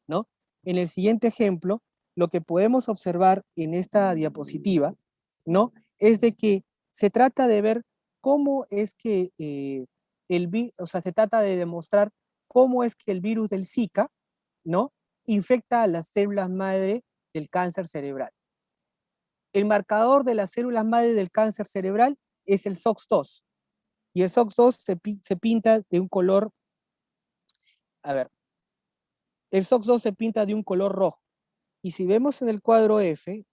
¿no? En el siguiente ejemplo, lo que podemos observar en esta diapositiva, ¿no? Es de que se trata de ver cómo es que o sea, se trata de demostrar cómo es que el virus del Zika, ¿no? Infecta a las células madre del cáncer cerebral. El marcador de las células madre del cáncer cerebral es el SOX2. Y el SOX2 se pinta de un color, a ver, el SOX2 se pinta de un color rojo. Y si vemos en el cuadro F,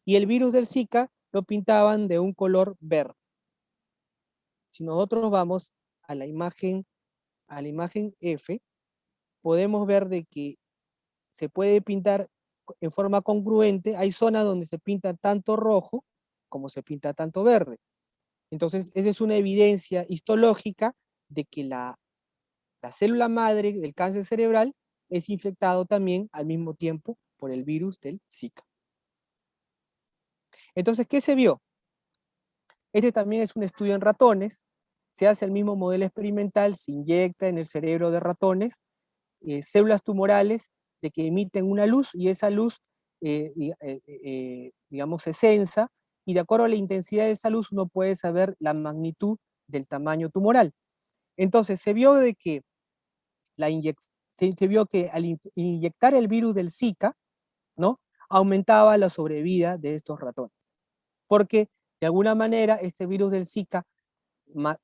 y el virus del Zika lo pintaban de un color verde. Si nosotros vamos a la imagen F, podemos ver de que se puede pintar en forma congruente. Hay zonas donde se pinta tanto rojo como se pinta tanto verde. Entonces, esa es una evidencia histológica de que la célula madre del cáncer cerebral es infectado también al mismo tiempo por el virus del Zika. Entonces, ¿qué se vio? Este también es un estudio en ratones. Se hace el mismo modelo experimental, se inyecta en el cerebro de ratones células tumorales de que emiten una luz y esa luz, digamos, se sensa y de acuerdo a la intensidad de esa luz uno puede saber la magnitud del tamaño tumoral. Entonces se vio de que se vio que al inyectar el virus del Zika, ¿no? Aumentaba la sobrevida de estos ratones. Porque de alguna manera este virus del Zika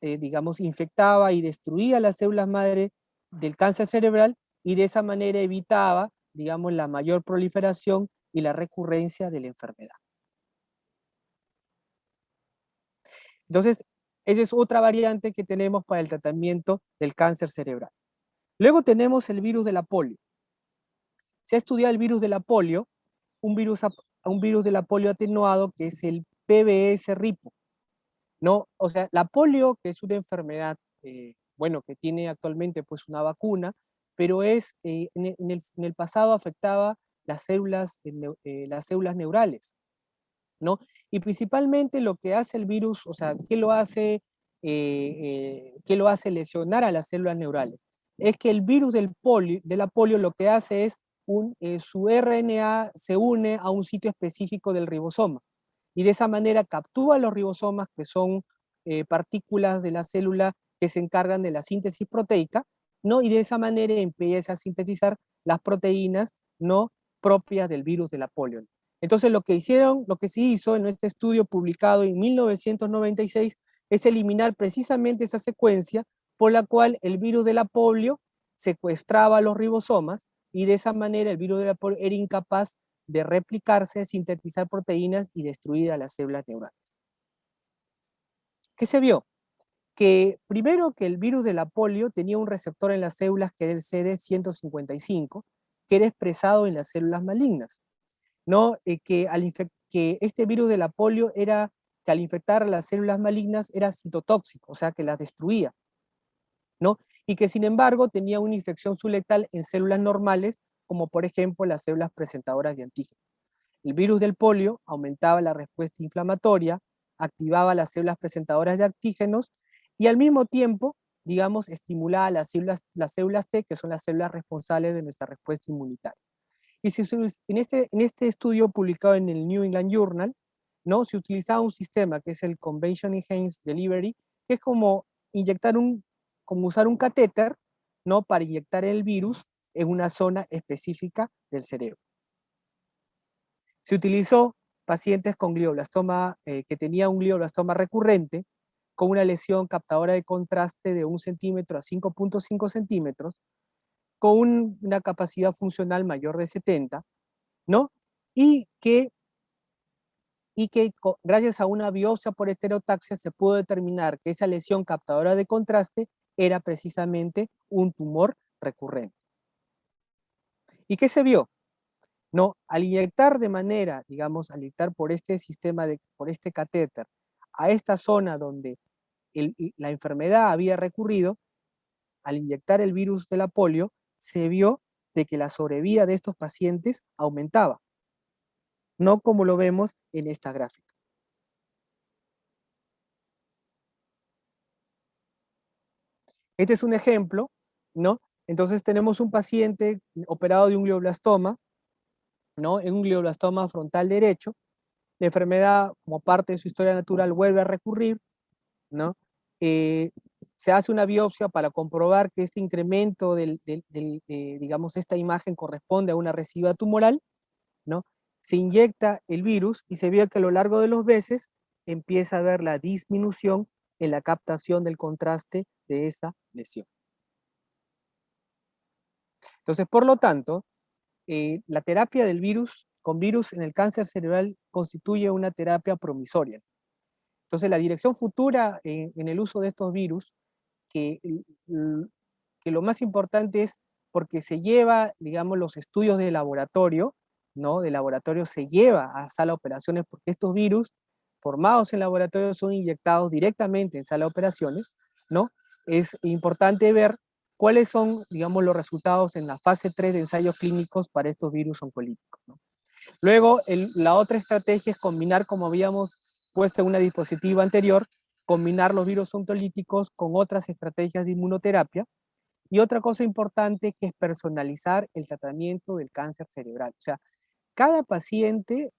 digamos, infectaba y destruía las células madre del cáncer cerebral y de esa manera evitaba, digamos, la mayor proliferación y la recurrencia de la enfermedad. Entonces, esa es otra variante que tenemos para el tratamiento del cáncer cerebral. Luego tenemos el virus de la polio. Se ha estudiado el virus de la polio, un virus de la polio atenuado que es el PBS-RIPO, ¿no? O sea, la polio, que es una enfermedad, bueno, que tiene actualmente pues una vacuna, pero en el pasado afectaba las células neurales, ¿no? Y principalmente lo que hace el virus, o sea, ¿qué lo hace lesionar a las células neurales? Es que el virus de la polio lo que hace es su RNA se une a un sitio específico del ribosoma y de esa manera captura los ribosomas, que son partículas de la célula que se encargan de la síntesis proteica, ¿no? Y de esa manera empieza a sintetizar las proteínas no propias del virus de la polio. Entonces lo que se hizo en este estudio publicado en 1996 es eliminar precisamente esa secuencia por la cual el virus de la polio secuestraba los ribosomas y de esa manera el virus de la polio era incapaz de replicarse, sintetizar proteínas y destruir a las células neurales. ¿Qué se vio? Que primero que el virus de la polio tenía un receptor en las células que era el CD155, que era expresado en las células malignas, ¿no? Que este virus de la polio que al infectar a las células malignas era citotóxico, o sea, que las destruía, ¿no? Y que sin embargo tenía una infección subletal en células normales, como por ejemplo las células presentadoras de antígenos. El virus del polio aumentaba la respuesta inflamatoria, activaba las células presentadoras de antígenos y al mismo tiempo, digamos, estimulaba las células T, que son las células responsables de nuestra respuesta inmunitaria. Y en este estudio publicado en el New England Journal, ¿no? Se utilizaba un sistema que es el Convention Enhanced Delivery, que es como usar un catéter, ¿no? Para inyectar el virus en una zona específica del cerebro. Se utilizó pacientes con glioblastoma, que tenía un glioblastoma recurrente, con una lesión captadora de contraste de 1 centímetro a 5.5 centímetros, con una capacidad funcional mayor de 70, ¿no? Y que gracias a una biopsia por heterotaxia se pudo determinar que esa lesión captadora de contraste era precisamente un tumor recurrente. ¿Y qué se vio? No, al inyectar de manera, digamos, al inyectar por este por este catéter, a esta zona donde la enfermedad había recurrido, al inyectar el virus de la polio, se vio de que la sobrevida de estos pacientes aumentaba, no como lo vemos en esta gráfica. Este es un ejemplo, ¿no? Entonces tenemos un paciente operado de un glioblastoma, ¿no? En un glioblastoma frontal derecho. La enfermedad, como parte de su historia natural, vuelve a recurrir, ¿no? Se hace una biopsia para comprobar que este incremento digamos, esta imagen corresponde a una residual tumoral, ¿no? Se inyecta el virus y se ve que a lo largo de los meses empieza a haber la disminución en la captación del contraste de esa lesión. Entonces, por lo tanto, la terapia con virus en el cáncer cerebral constituye una terapia promisoria. Entonces, la dirección futura en el uso de estos virus, que, que lo más importante es porque se lleva, digamos, los estudios de laboratorio, ¿no? De laboratorio se lleva a sala de operaciones porque estos virus formados en laboratorio son inyectados directamente en sala de operaciones, ¿no? Es importante ver cuáles son, digamos, los resultados en la fase 3 de ensayos clínicos para estos virus oncolíticos, ¿no? Luego, la otra estrategia es combinar, como habíamos puesto en una diapositiva anterior, combinar los virus ontolíticos con otras estrategias de inmunoterapia. Y otra cosa importante que es personalizar el tratamiento del cáncer cerebral. O sea, cada paciente,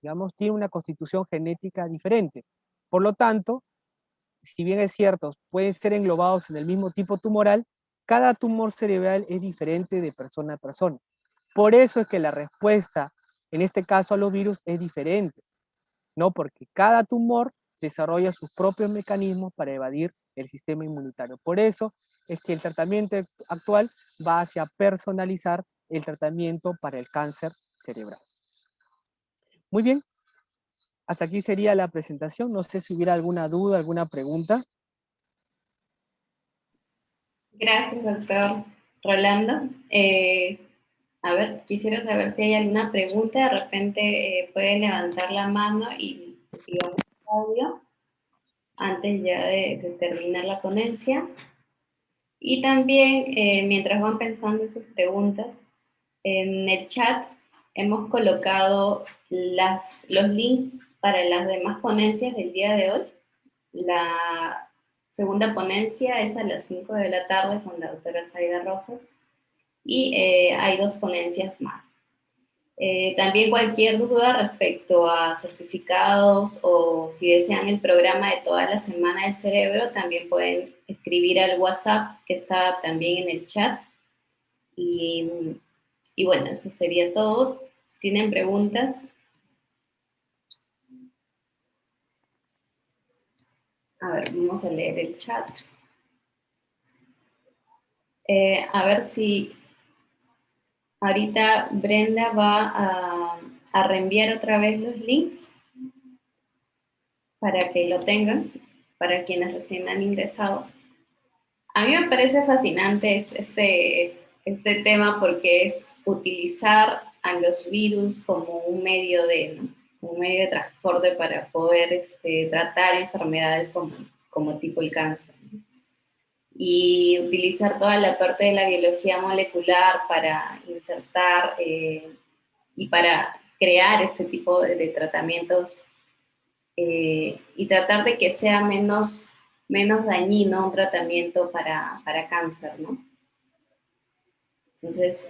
digamos, tiene una constitución genética diferente. Por lo tanto, si bien es cierto, pueden ser englobados en el mismo tipo tumoral, cada tumor cerebral es diferente de persona a persona. Por eso es que la respuesta, en este caso a los virus, es diferente, ¿no? Porque cada tumor desarrolla sus propios mecanismos para evadir el sistema inmunitario. Por eso es que el tratamiento actual va hacia personalizar el tratamiento para el cáncer cerebral. Muy bien, hasta aquí sería la presentación. No sé si hubiera alguna duda, alguna pregunta. Gracias, doctor Rolando. A ver, quisiera saber si hay alguna pregunta. De repente puede levantar la mano y digamos audio antes ya de terminar la ponencia. Y también, mientras van pensando en sus preguntas, en el chat hemos colocado los links para las demás ponencias del día de hoy. La segunda ponencia es a las 5 de la tarde con la doctora Zaida Rojas y hay 2 ponencias más. También cualquier duda respecto a certificados o si desean el programa de toda la semana del cerebro, también pueden escribir al WhatsApp que está también en el chat. Y bueno, eso sería todo. ¿Tienen preguntas? A ver, vamos a leer el chat. A ver si ahorita Brenda va a reenviar otra vez los links para que lo tengan, para quienes recién han ingresado. A mí me parece fascinante este tema porque es utilizar a los virus como un medio de transporte para poder tratar enfermedades como tipo el cáncer. Y utilizar toda la parte de la biología molecular para insertar y para crear este tipo de tratamientos y tratar de que sea menos dañino un tratamiento para cáncer, ¿no? Entonces,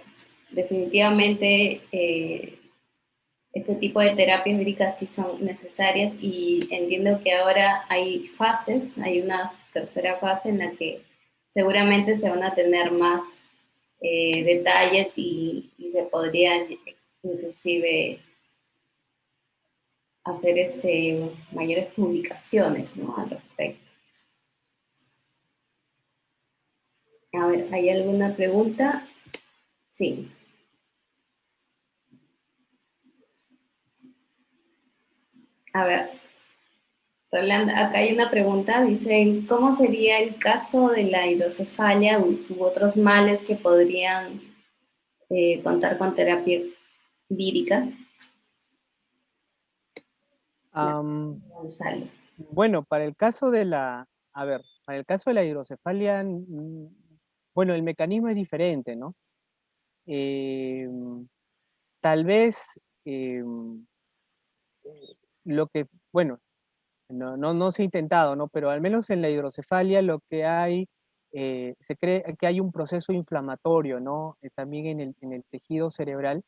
definitivamente este tipo de terapias médicas sí son necesarias y entiendo que ahora hay fases, hay una tercera fase en la que seguramente se van a tener más detalles y se podrían inclusive hacer mayores publicaciones, ¿no?, al respecto. A ver, ¿hay alguna pregunta? Sí. A ver, Roland, acá hay una pregunta, dicen, ¿cómo sería el caso de la hidrocefalia u otros males que podrían contar con terapia vírica? Bueno, para el caso de para el caso de la hidrocefalia, bueno, el mecanismo es diferente, ¿no? Tal vez lo que, bueno, no se ha intentado, ¿no? Pero al menos en la hidrocefalia lo que hay, se cree que hay un proceso inflamatorio, ¿no? También en el tejido cerebral,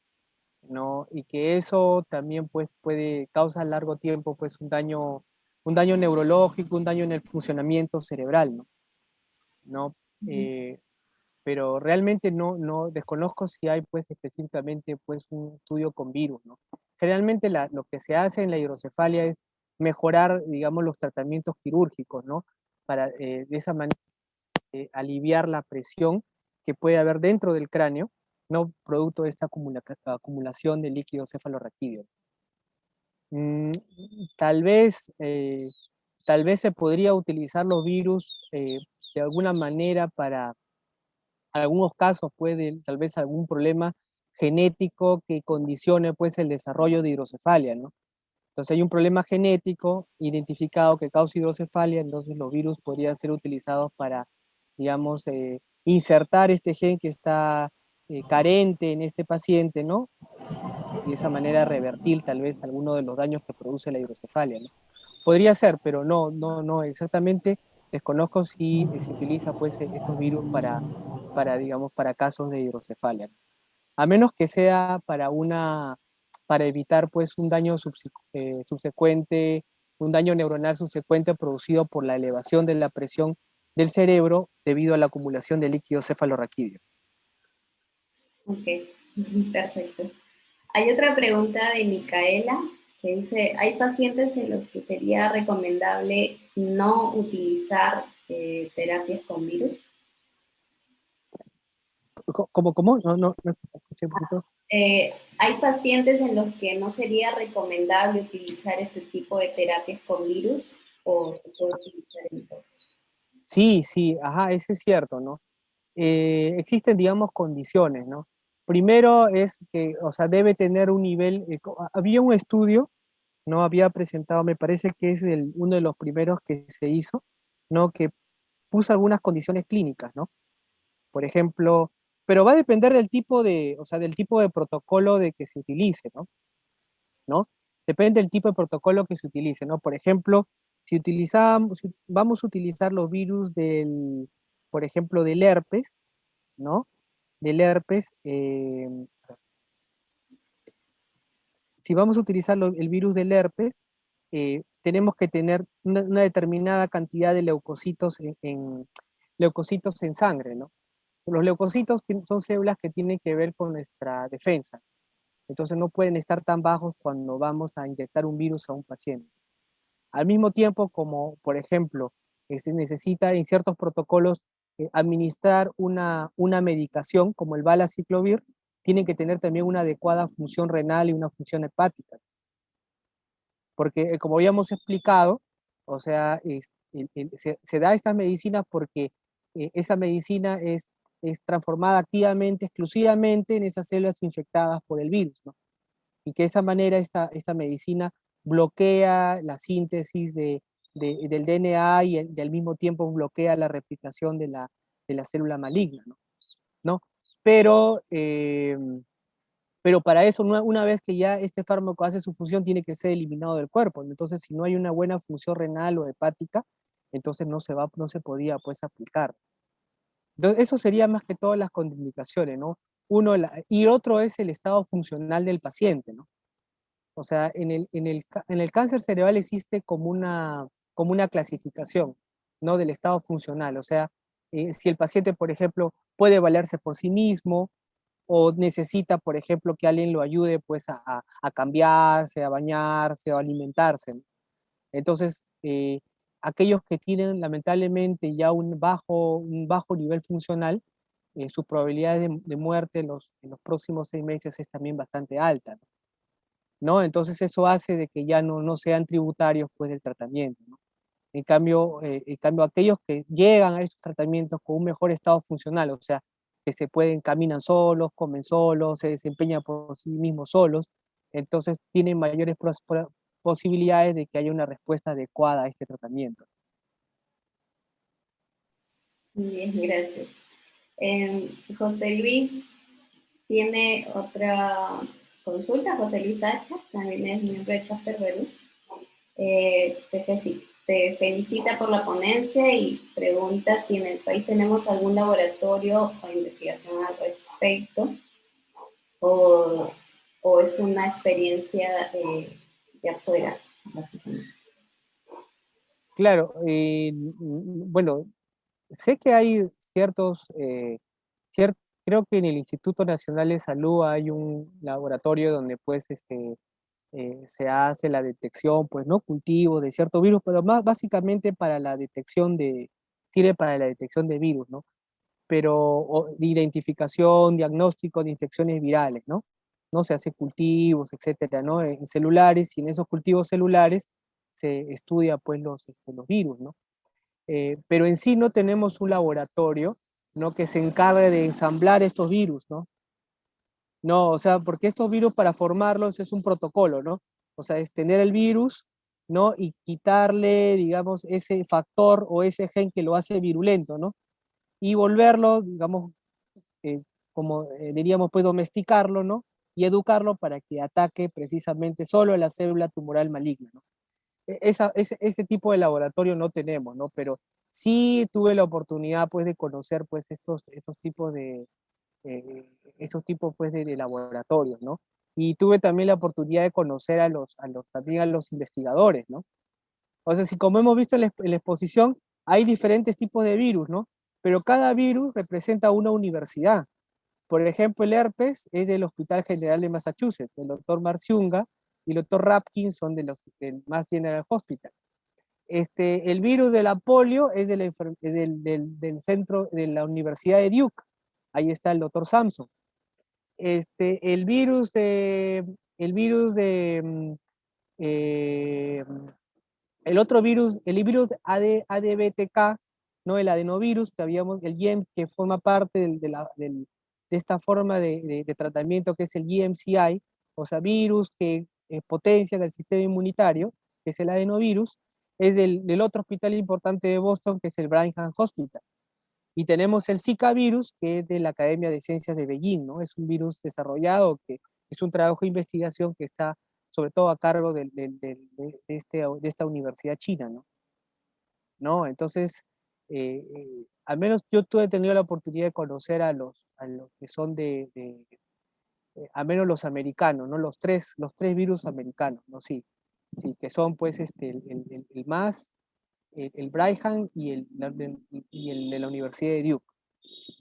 ¿no? Y que eso también pues puede causar a largo tiempo pues un daño neurológico, un daño en el funcionamiento cerebral, ¿no? ¿No? Pero realmente no desconozco si hay pues específicamente pues un estudio con virus, ¿no? Generalmente lo que se hace en la hidrocefalia es mejorar, digamos, los tratamientos quirúrgicos, ¿no? Para de esa manera aliviar la presión que puede haber dentro del cráneo, ¿no? Producto de esta acumulación de líquido cefalorraquídeo. Mm, tal vez, tal vez se podría utilizar los virus de alguna manera para algunos casos puede, tal vez algún problema genético que condicione pues el desarrollo de hidrocefalia, ¿no? Entonces hay un problema genético identificado que causa hidrocefalia, entonces los virus podrían ser utilizados para, digamos, insertar este gen que está carente en este paciente, ¿no? Y de esa manera revertir tal vez alguno de los daños que produce la hidrocefalia, ¿no? Podría ser, pero no exactamente. Desconozco si se utiliza pues estos virus digamos, para casos de hidrocefalia. A menos que sea para evitar pues un daño subsecuente, un daño neuronal subsecuente producido por la elevación de la presión del cerebro debido a la acumulación de líquido cefalorraquídeo. Ok, perfecto. Hay otra pregunta de Micaela. que dice, hay pacientes en los que sería recomendable no utilizar terapias con virus. ¿Cómo? No escuché un poquito. Hay pacientes en los que no sería recomendable utilizar este tipo de terapias con virus o se puede utilizar en todos. Sí, sí, ajá, eso es cierto, ¿no? Existen, digamos, condiciones, ¿no? Primero es que, o sea, debe tener un nivel, había un estudio, ¿no? Había presentado, me parece que es uno de los primeros que se hizo, ¿no? Que puso algunas condiciones clínicas, ¿no? Por ejemplo, pero va a depender del tipo o sea, del tipo de protocolo de que se utilice, ¿no? ¿No? Depende del tipo de protocolo que se utilice, ¿no? Por ejemplo, si vamos a utilizar los virus por ejemplo, del herpes, ¿no? Del herpes, si vamos a utilizar el virus del herpes, tenemos que tener una determinada cantidad de leucocitos leucocitos en sangre, ¿no? Los leucocitos son células que tienen que ver con nuestra defensa, entonces no pueden estar tan bajos cuando vamos a inyectar un virus a un paciente. Al mismo tiempo, como por ejemplo, se necesita en ciertos protocolos administrar una medicación como el valaciclovir, tiene que tener también una adecuada función renal y una función hepática. Porque como habíamos explicado, o sea, se da estas medicinas porque esa medicina es transformada activamente, exclusivamente en esas células infectadas por el virus, ¿no? Y que de esa manera esta medicina bloquea la síntesis del DNA y al mismo tiempo bloquea la replicación de la célula maligna, ¿no? ¿No? Pero, pero para eso, una vez que ya este fármaco hace su función, tiene que ser eliminado del cuerpo. Entonces, si no hay una buena función renal o hepática, entonces no se podía pues aplicar. Entonces, eso sería más que todas las contraindicaciones, ¿no? Y otro es el estado funcional del paciente, ¿no? O sea, en el cáncer cerebral existe como una clasificación, ¿no? Del estado funcional. O sea, si el paciente, por ejemplo, puede valerse por sí mismo o necesita, por ejemplo, que alguien lo ayude pues a cambiarse, a bañarse o a alimentarse, ¿no? Entonces, aquellos que tienen lamentablemente ya un bajo nivel funcional, su probabilidad de muerte en los próximos 6 meses es también bastante alta, ¿no? ¿No? Entonces eso hace de que ya no sean tributarios pues del tratamiento, ¿no? En cambio, aquellos que llegan a estos tratamientos con un mejor estado funcional, o sea, que caminan solos, comen solos, se desempeñan por sí mismos solos, entonces tienen mayores posibilidades de que haya una respuesta adecuada a este tratamiento. Muy bien, gracias. José Luis tiene otra consulta. José Luis Sacha, también es miembro de Chapter Perú. Te felicita por la ponencia y pregunta si en el país tenemos algún laboratorio o investigación al respecto o, o es una experiencia de afuera, básicamente. Claro, bueno, sé que hay cier- creo que en el Instituto Nacional de Salud hay un laboratorio donde pues se hace la detección, pues, ¿no? Cultivo de cierto virus, pero más básicamente sirve para la detección de virus, ¿no? Pero, de identificación, diagnóstico de infecciones virales, ¿no? ¿No? Se hace cultivos, etcétera, ¿no? En celulares, y en esos cultivos celulares se estudia, pues, los virus, ¿no? Pero en sí no tenemos un laboratorio, ¿no? Que se encargue de ensamblar estos virus, ¿no? No, o sea, porque estos virus para formarlos es un protocolo, ¿no? O sea, es tener el virus, ¿no? Y quitarle, digamos, ese factor o ese gen que lo hace virulento, ¿no? Y volverlo, digamos, eh, como diríamos, pues domesticarlo, ¿no? Y educarlo para que ataque precisamente solo a la célula tumoral maligna, ¿no? Ese tipo de laboratorio no tenemos, ¿no? Pero sí tuve la oportunidad, pues, de conocer, pues, esos tipos pues de laboratorios, ¿no? Y tuve también la oportunidad de conocer también a los investigadores, ¿no? O sea, si como hemos visto en la exposición, hay diferentes tipos de virus, ¿no? Pero cada virus representa una universidad. Por ejemplo, el herpes es del Hospital General de Massachusetts, el doctor Marciunga, y el doctor Rapkin son del Mass General Hospital. El virus de la polio es del centro de la Universidad de Duke. Ahí está el doctor Samson. El virus de eh, el otro virus, el virus ADBTK, ¿no? El adenovirus que habíamos, el GEM, que forma parte de esta forma de tratamiento que es el GMCI, o sea, virus que potencian el sistema inmunitario, que es el adenovirus, es del otro hospital importante de Boston, que es el Brigham Hospital. Y tenemos el Zika virus, que es de la Academia de Ciencias de Beijing, ¿no? Es un virus desarrollado que es un trabajo de investigación que está sobre todo a cargo de esta universidad china, ¿no? ¿No? Entonces, al menos yo tuve tenido la oportunidad de conocer a los que son al menos los americanos, ¿no? Los tres virus americanos, ¿no? Sí, sí, que son pues el MAS, el Brigham y el de la Universidad de Duke.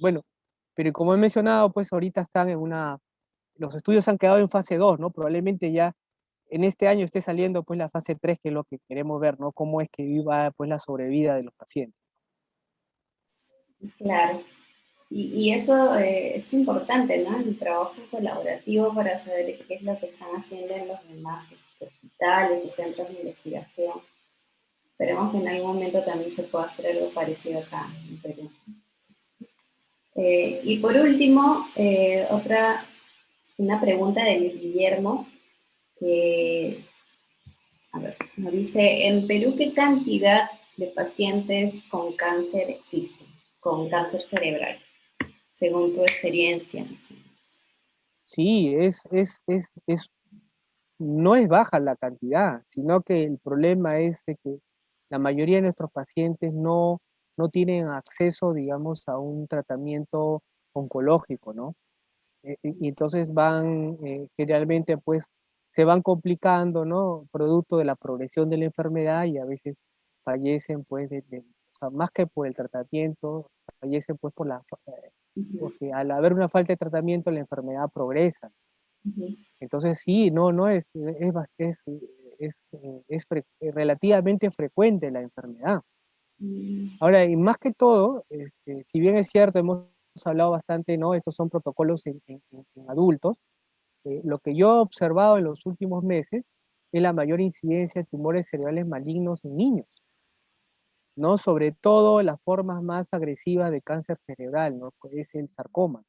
Bueno, pero como he mencionado, pues ahorita los estudios han quedado en fase 2, ¿no? Probablemente ya en este año esté saliendo pues la fase 3, que es lo que queremos ver, ¿no? Cómo es que viva pues la sobrevida de los pacientes. Claro. Y eso es importante, ¿no? El trabajo colaborativo para saber qué es lo que están haciendo en los demás hospitales o centros de investigación. Esperemos que en algún momento también se pueda hacer algo parecido acá en Perú. Y por último, una pregunta de Guillermo, que a ver, nos dice, en Perú, ¿qué cantidad de pacientes con cáncer existen? Con cáncer cerebral, según tu experiencia, más o menos. Sí, no es baja la cantidad, sino que el problema es de que la mayoría de nuestros pacientes no tienen acceso, digamos, a un tratamiento oncológico, ¿no? Y entonces generalmente pues se van complicando, ¿no? Producto de la progresión de la enfermedad y a veces fallecen pues, o sea, más que por el tratamiento, fallecen pues Uh-huh, porque al haber una falta de tratamiento la enfermedad progresa. uh-huh, Entonces sí, no relativamente frecuente la enfermedad. Ahora, y más que todo, si bien es cierto, hemos hablado bastante, ¿no? Estos son protocolos en adultos. Lo que yo he observado en los últimos meses es la mayor incidencia de tumores cerebrales malignos en niños, ¿no? Sobre todo las formas más agresivas de cáncer cerebral, ¿no? Que es el sarcoma.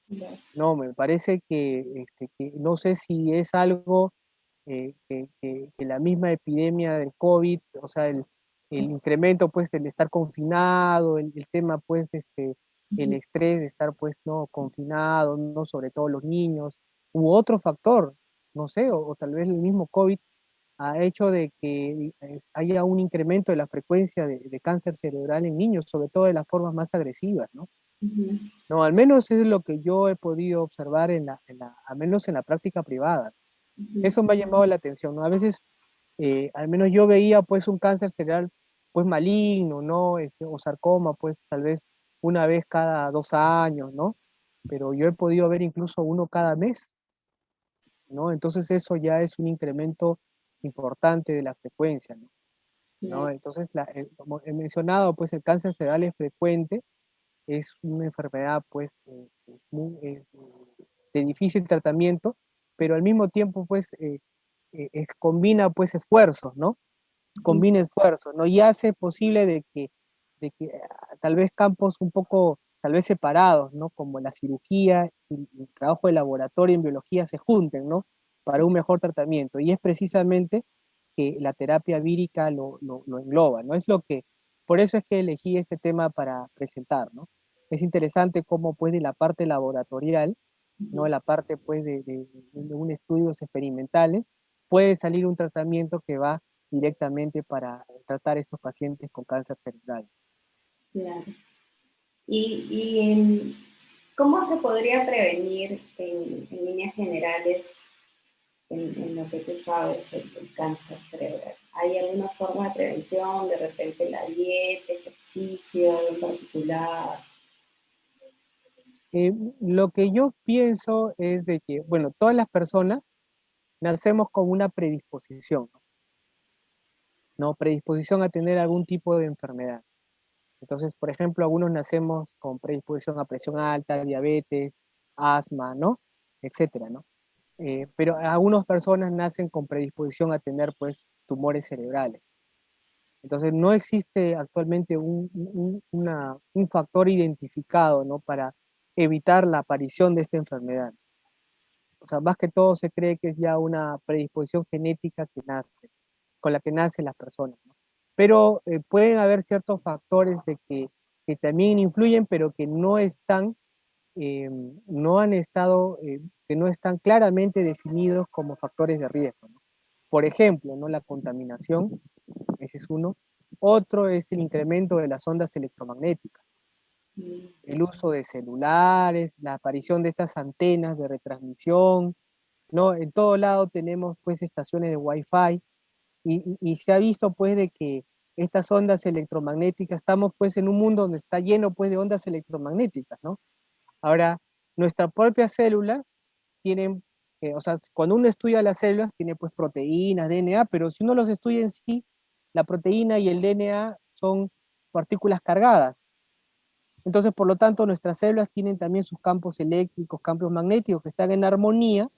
uh-huh. No, me parece que no sé si es algo que la misma epidemia del COVID, o sea, el incremento pues del estar confinado, el tema pues el estrés de estar pues no confinado, no sobre todo los niños, u otro factor, no sé, o tal vez el mismo COVID ha hecho de que haya un incremento de la frecuencia de cáncer cerebral en niños, sobre todo de las formas más agresivas, ¿no? Uh-huh. No, al menos es lo que yo he podido observar al menos en la práctica privada. Uh-huh. Eso me ha llamado la atención, ¿no? A veces, al menos yo veía pues un cáncer cerebral pues maligno, ¿no? O sarcoma pues tal vez una vez cada 2 años, ¿no? Pero yo he podido ver incluso uno cada mes, ¿no? Entonces eso ya es un incremento importante de la frecuencia, ¿no? ¿No? Claro. Entonces, como he mencionado, pues el cáncer cerebral es frecuente, es una enfermedad pues de difícil tratamiento, pero al mismo tiempo pues combina pues esfuerzos, ¿no? Uh-huh. Combina esfuerzos, ¿no? Y hace posible de que tal vez campos un poco, tal vez separados, ¿no? Como la cirugía y el trabajo de laboratorio en biología se junten, ¿no? Para un mejor tratamiento. Y es precisamente que la terapia vírica lo engloba, ¿no? Por eso es que elegí este tema para presentar, ¿no? Es interesante cómo pues de la parte laboratorial, ¿no? Uh-huh. La parte pues de un estudios experimentales, puede salir un tratamiento que va directamente para tratar a estos pacientes con cáncer cerebral. Claro. Y ¿cómo se podría prevenir en líneas generales, en lo que tú sabes, el cáncer cerebral? ¿Hay alguna forma de prevención, de repente la dieta, ejercicio en particular? Lo que yo pienso es de que, bueno, todas las personas nacemos con una predisposición, ¿no? Predisposición a tener algún tipo de enfermedad. Entonces, por ejemplo, algunos nacemos con predisposición a presión alta, diabetes, asma, ¿no? Etcétera, ¿no? Pero algunas personas nacen con predisposición a tener, pues, tumores cerebrales. Entonces, no existe actualmente un factor identificado, ¿no? Para evitar la aparición de esta enfermedad. O sea, más que todo se cree que es ya una predisposición genética que nace, con la que nacen las personas, ¿no? Pero pueden haber ciertos factores que también influyen, pero que no están, no han estado, que no están claramente definidos como factores de riesgo, ¿no? Por ejemplo, ¿no? La contaminación, ese es uno. Otro es el incremento de las ondas electromagnéticas, el uso de celulares, la aparición de estas antenas de retransmisión, ¿no? En todo lado tenemos pues estaciones de Wi-Fi y se ha visto pues de que estas ondas electromagnéticas, estamos pues en un mundo donde está lleno pues de ondas electromagnéticas, ¿no? Ahora, nuestras propias células tienen, o sea, cuando uno estudia las células tiene pues proteínas, DNA, pero si uno los estudia en sí, la proteína y el DNA son partículas cargadas. Entonces, por lo tanto, nuestras células tienen también sus campos eléctricos, campos magnéticos que están en armonía,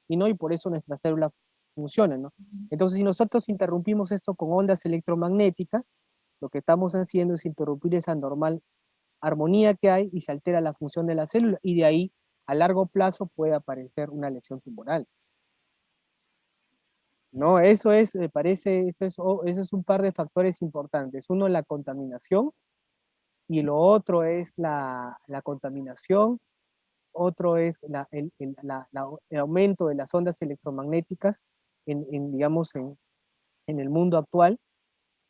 y no, y por eso nuestras células funcionan, ¿no? Entonces, si nosotros interrumpimos esto con ondas electromagnéticas, lo que estamos haciendo es interrumpir esa normal armonía que hay y se altera la función de la célula, y de ahí, a largo plazo, puede aparecer una lesión tumoral. ¿No? Eso es, me parece, eso es un par de factores importantes. Uno, la contaminación, y lo otro es la contaminación. Otro es el aumento de las ondas electromagnéticas digamos, en el mundo actual,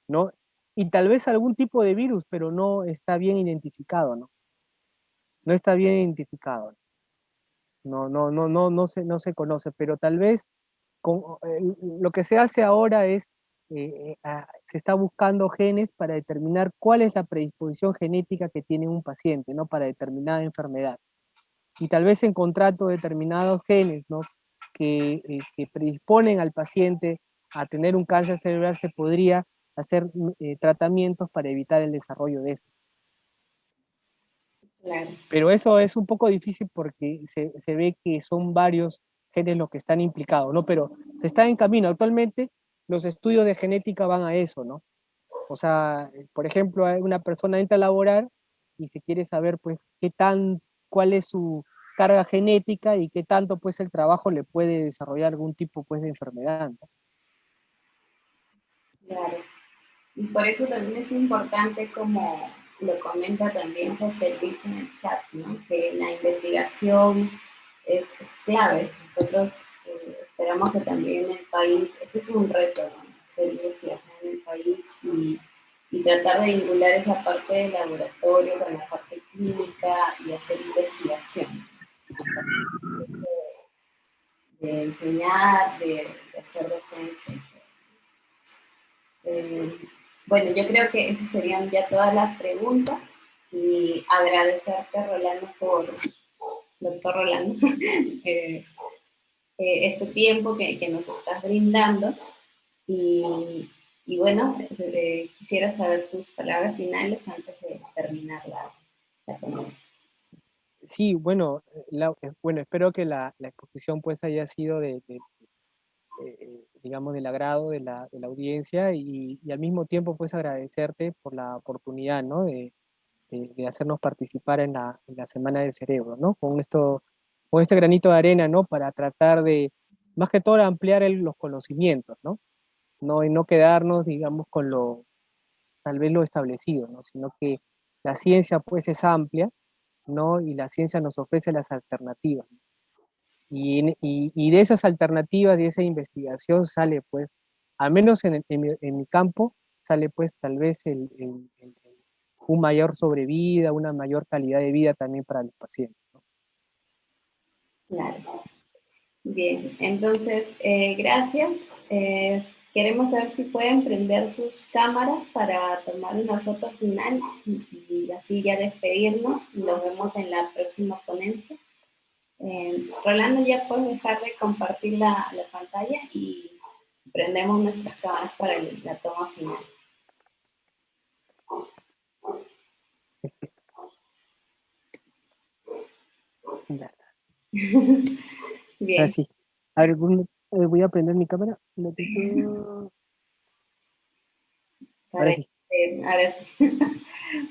¿no? Y tal vez algún tipo de virus, pero no está bien identificado, ¿no? No está bien identificado. No se conoce, pero tal vez lo que se hace ahora es, se está buscando genes para determinar cuál es la predisposición genética que tiene un paciente, ¿no? Para determinada enfermedad. Y tal vez encontrando determinados genes, ¿no? Que predisponen al paciente a tener un cáncer cerebral, se podría hacer tratamientos para evitar el desarrollo de esto. Claro. Pero eso es un poco difícil porque se ve que son varios genes los que están implicados, ¿no? Pero se está en camino. Actualmente los estudios de genética van a eso, ¿no? O sea, por ejemplo, una persona entra a laborar y se quiere saber, pues, cuál es su carga genética y qué tanto, pues, el trabajo le puede desarrollar algún tipo, pues, de enfermedad, ¿no? Claro. Y por eso también es importante, como lo comenta también José Luis en el chat, ¿no? Que la investigación es clave. Nosotros esperamos que también el país, este es un reto, ¿no? Hacer investigación en el país y tratar de vincular esa parte del laboratorio con la parte clínica y hacer investigación. De enseñar, de hacer docencia. Eh, bueno, yo creo que esas serían ya todas las preguntas y agradecerte, Rolando, doctor Rolando, eh, este tiempo que nos estás brindando y, y bueno, quisiera saber tus palabras finales antes de terminar la ponencia. Sí, bueno, bueno, espero que la exposición, pues, haya sido digamos, del agrado de la audiencia y al mismo tiempo, pues, agradecerte por la oportunidad, ¿no? De hacernos participar en la Semana del Cerebro, ¿no? Con este granito de arena, ¿no? Para tratar de, más que todo, ampliar los conocimientos, ¿no? ¿No? Y no quedarnos, digamos, con tal vez lo establecido, ¿no? Sino que la ciencia, pues, es amplia, ¿no? Y la ciencia nos ofrece las alternativas. Y de esas alternativas, de esa investigación sale, pues, al menos en mi campo, sale, pues, tal vez un mayor sobrevida, una mayor calidad de vida también para los pacientes, ¿no? Claro. Bien, entonces, gracias. Queremos saber si pueden prender sus cámaras para tomar una foto final y así ya despedirnos. Nos vemos en la próxima ponencia. Rolando, ya puedes dejar de compartir la pantalla y prendemos nuestras cámaras para la toma final. Ya está. Ahora Bien, sí. A ver, voy a prender mi cámara. Ahora parece, sí. ahora sí.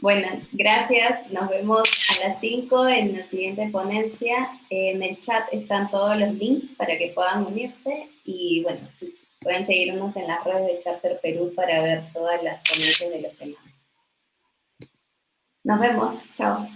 Bueno, gracias. Nos vemos a las 5 en la siguiente ponencia. En el chat están todos los links para que puedan unirse. Y bueno, sí, pueden seguirnos en las redes de Chapter Perú para ver todas las ponencias de la semana. Nos vemos. Chao.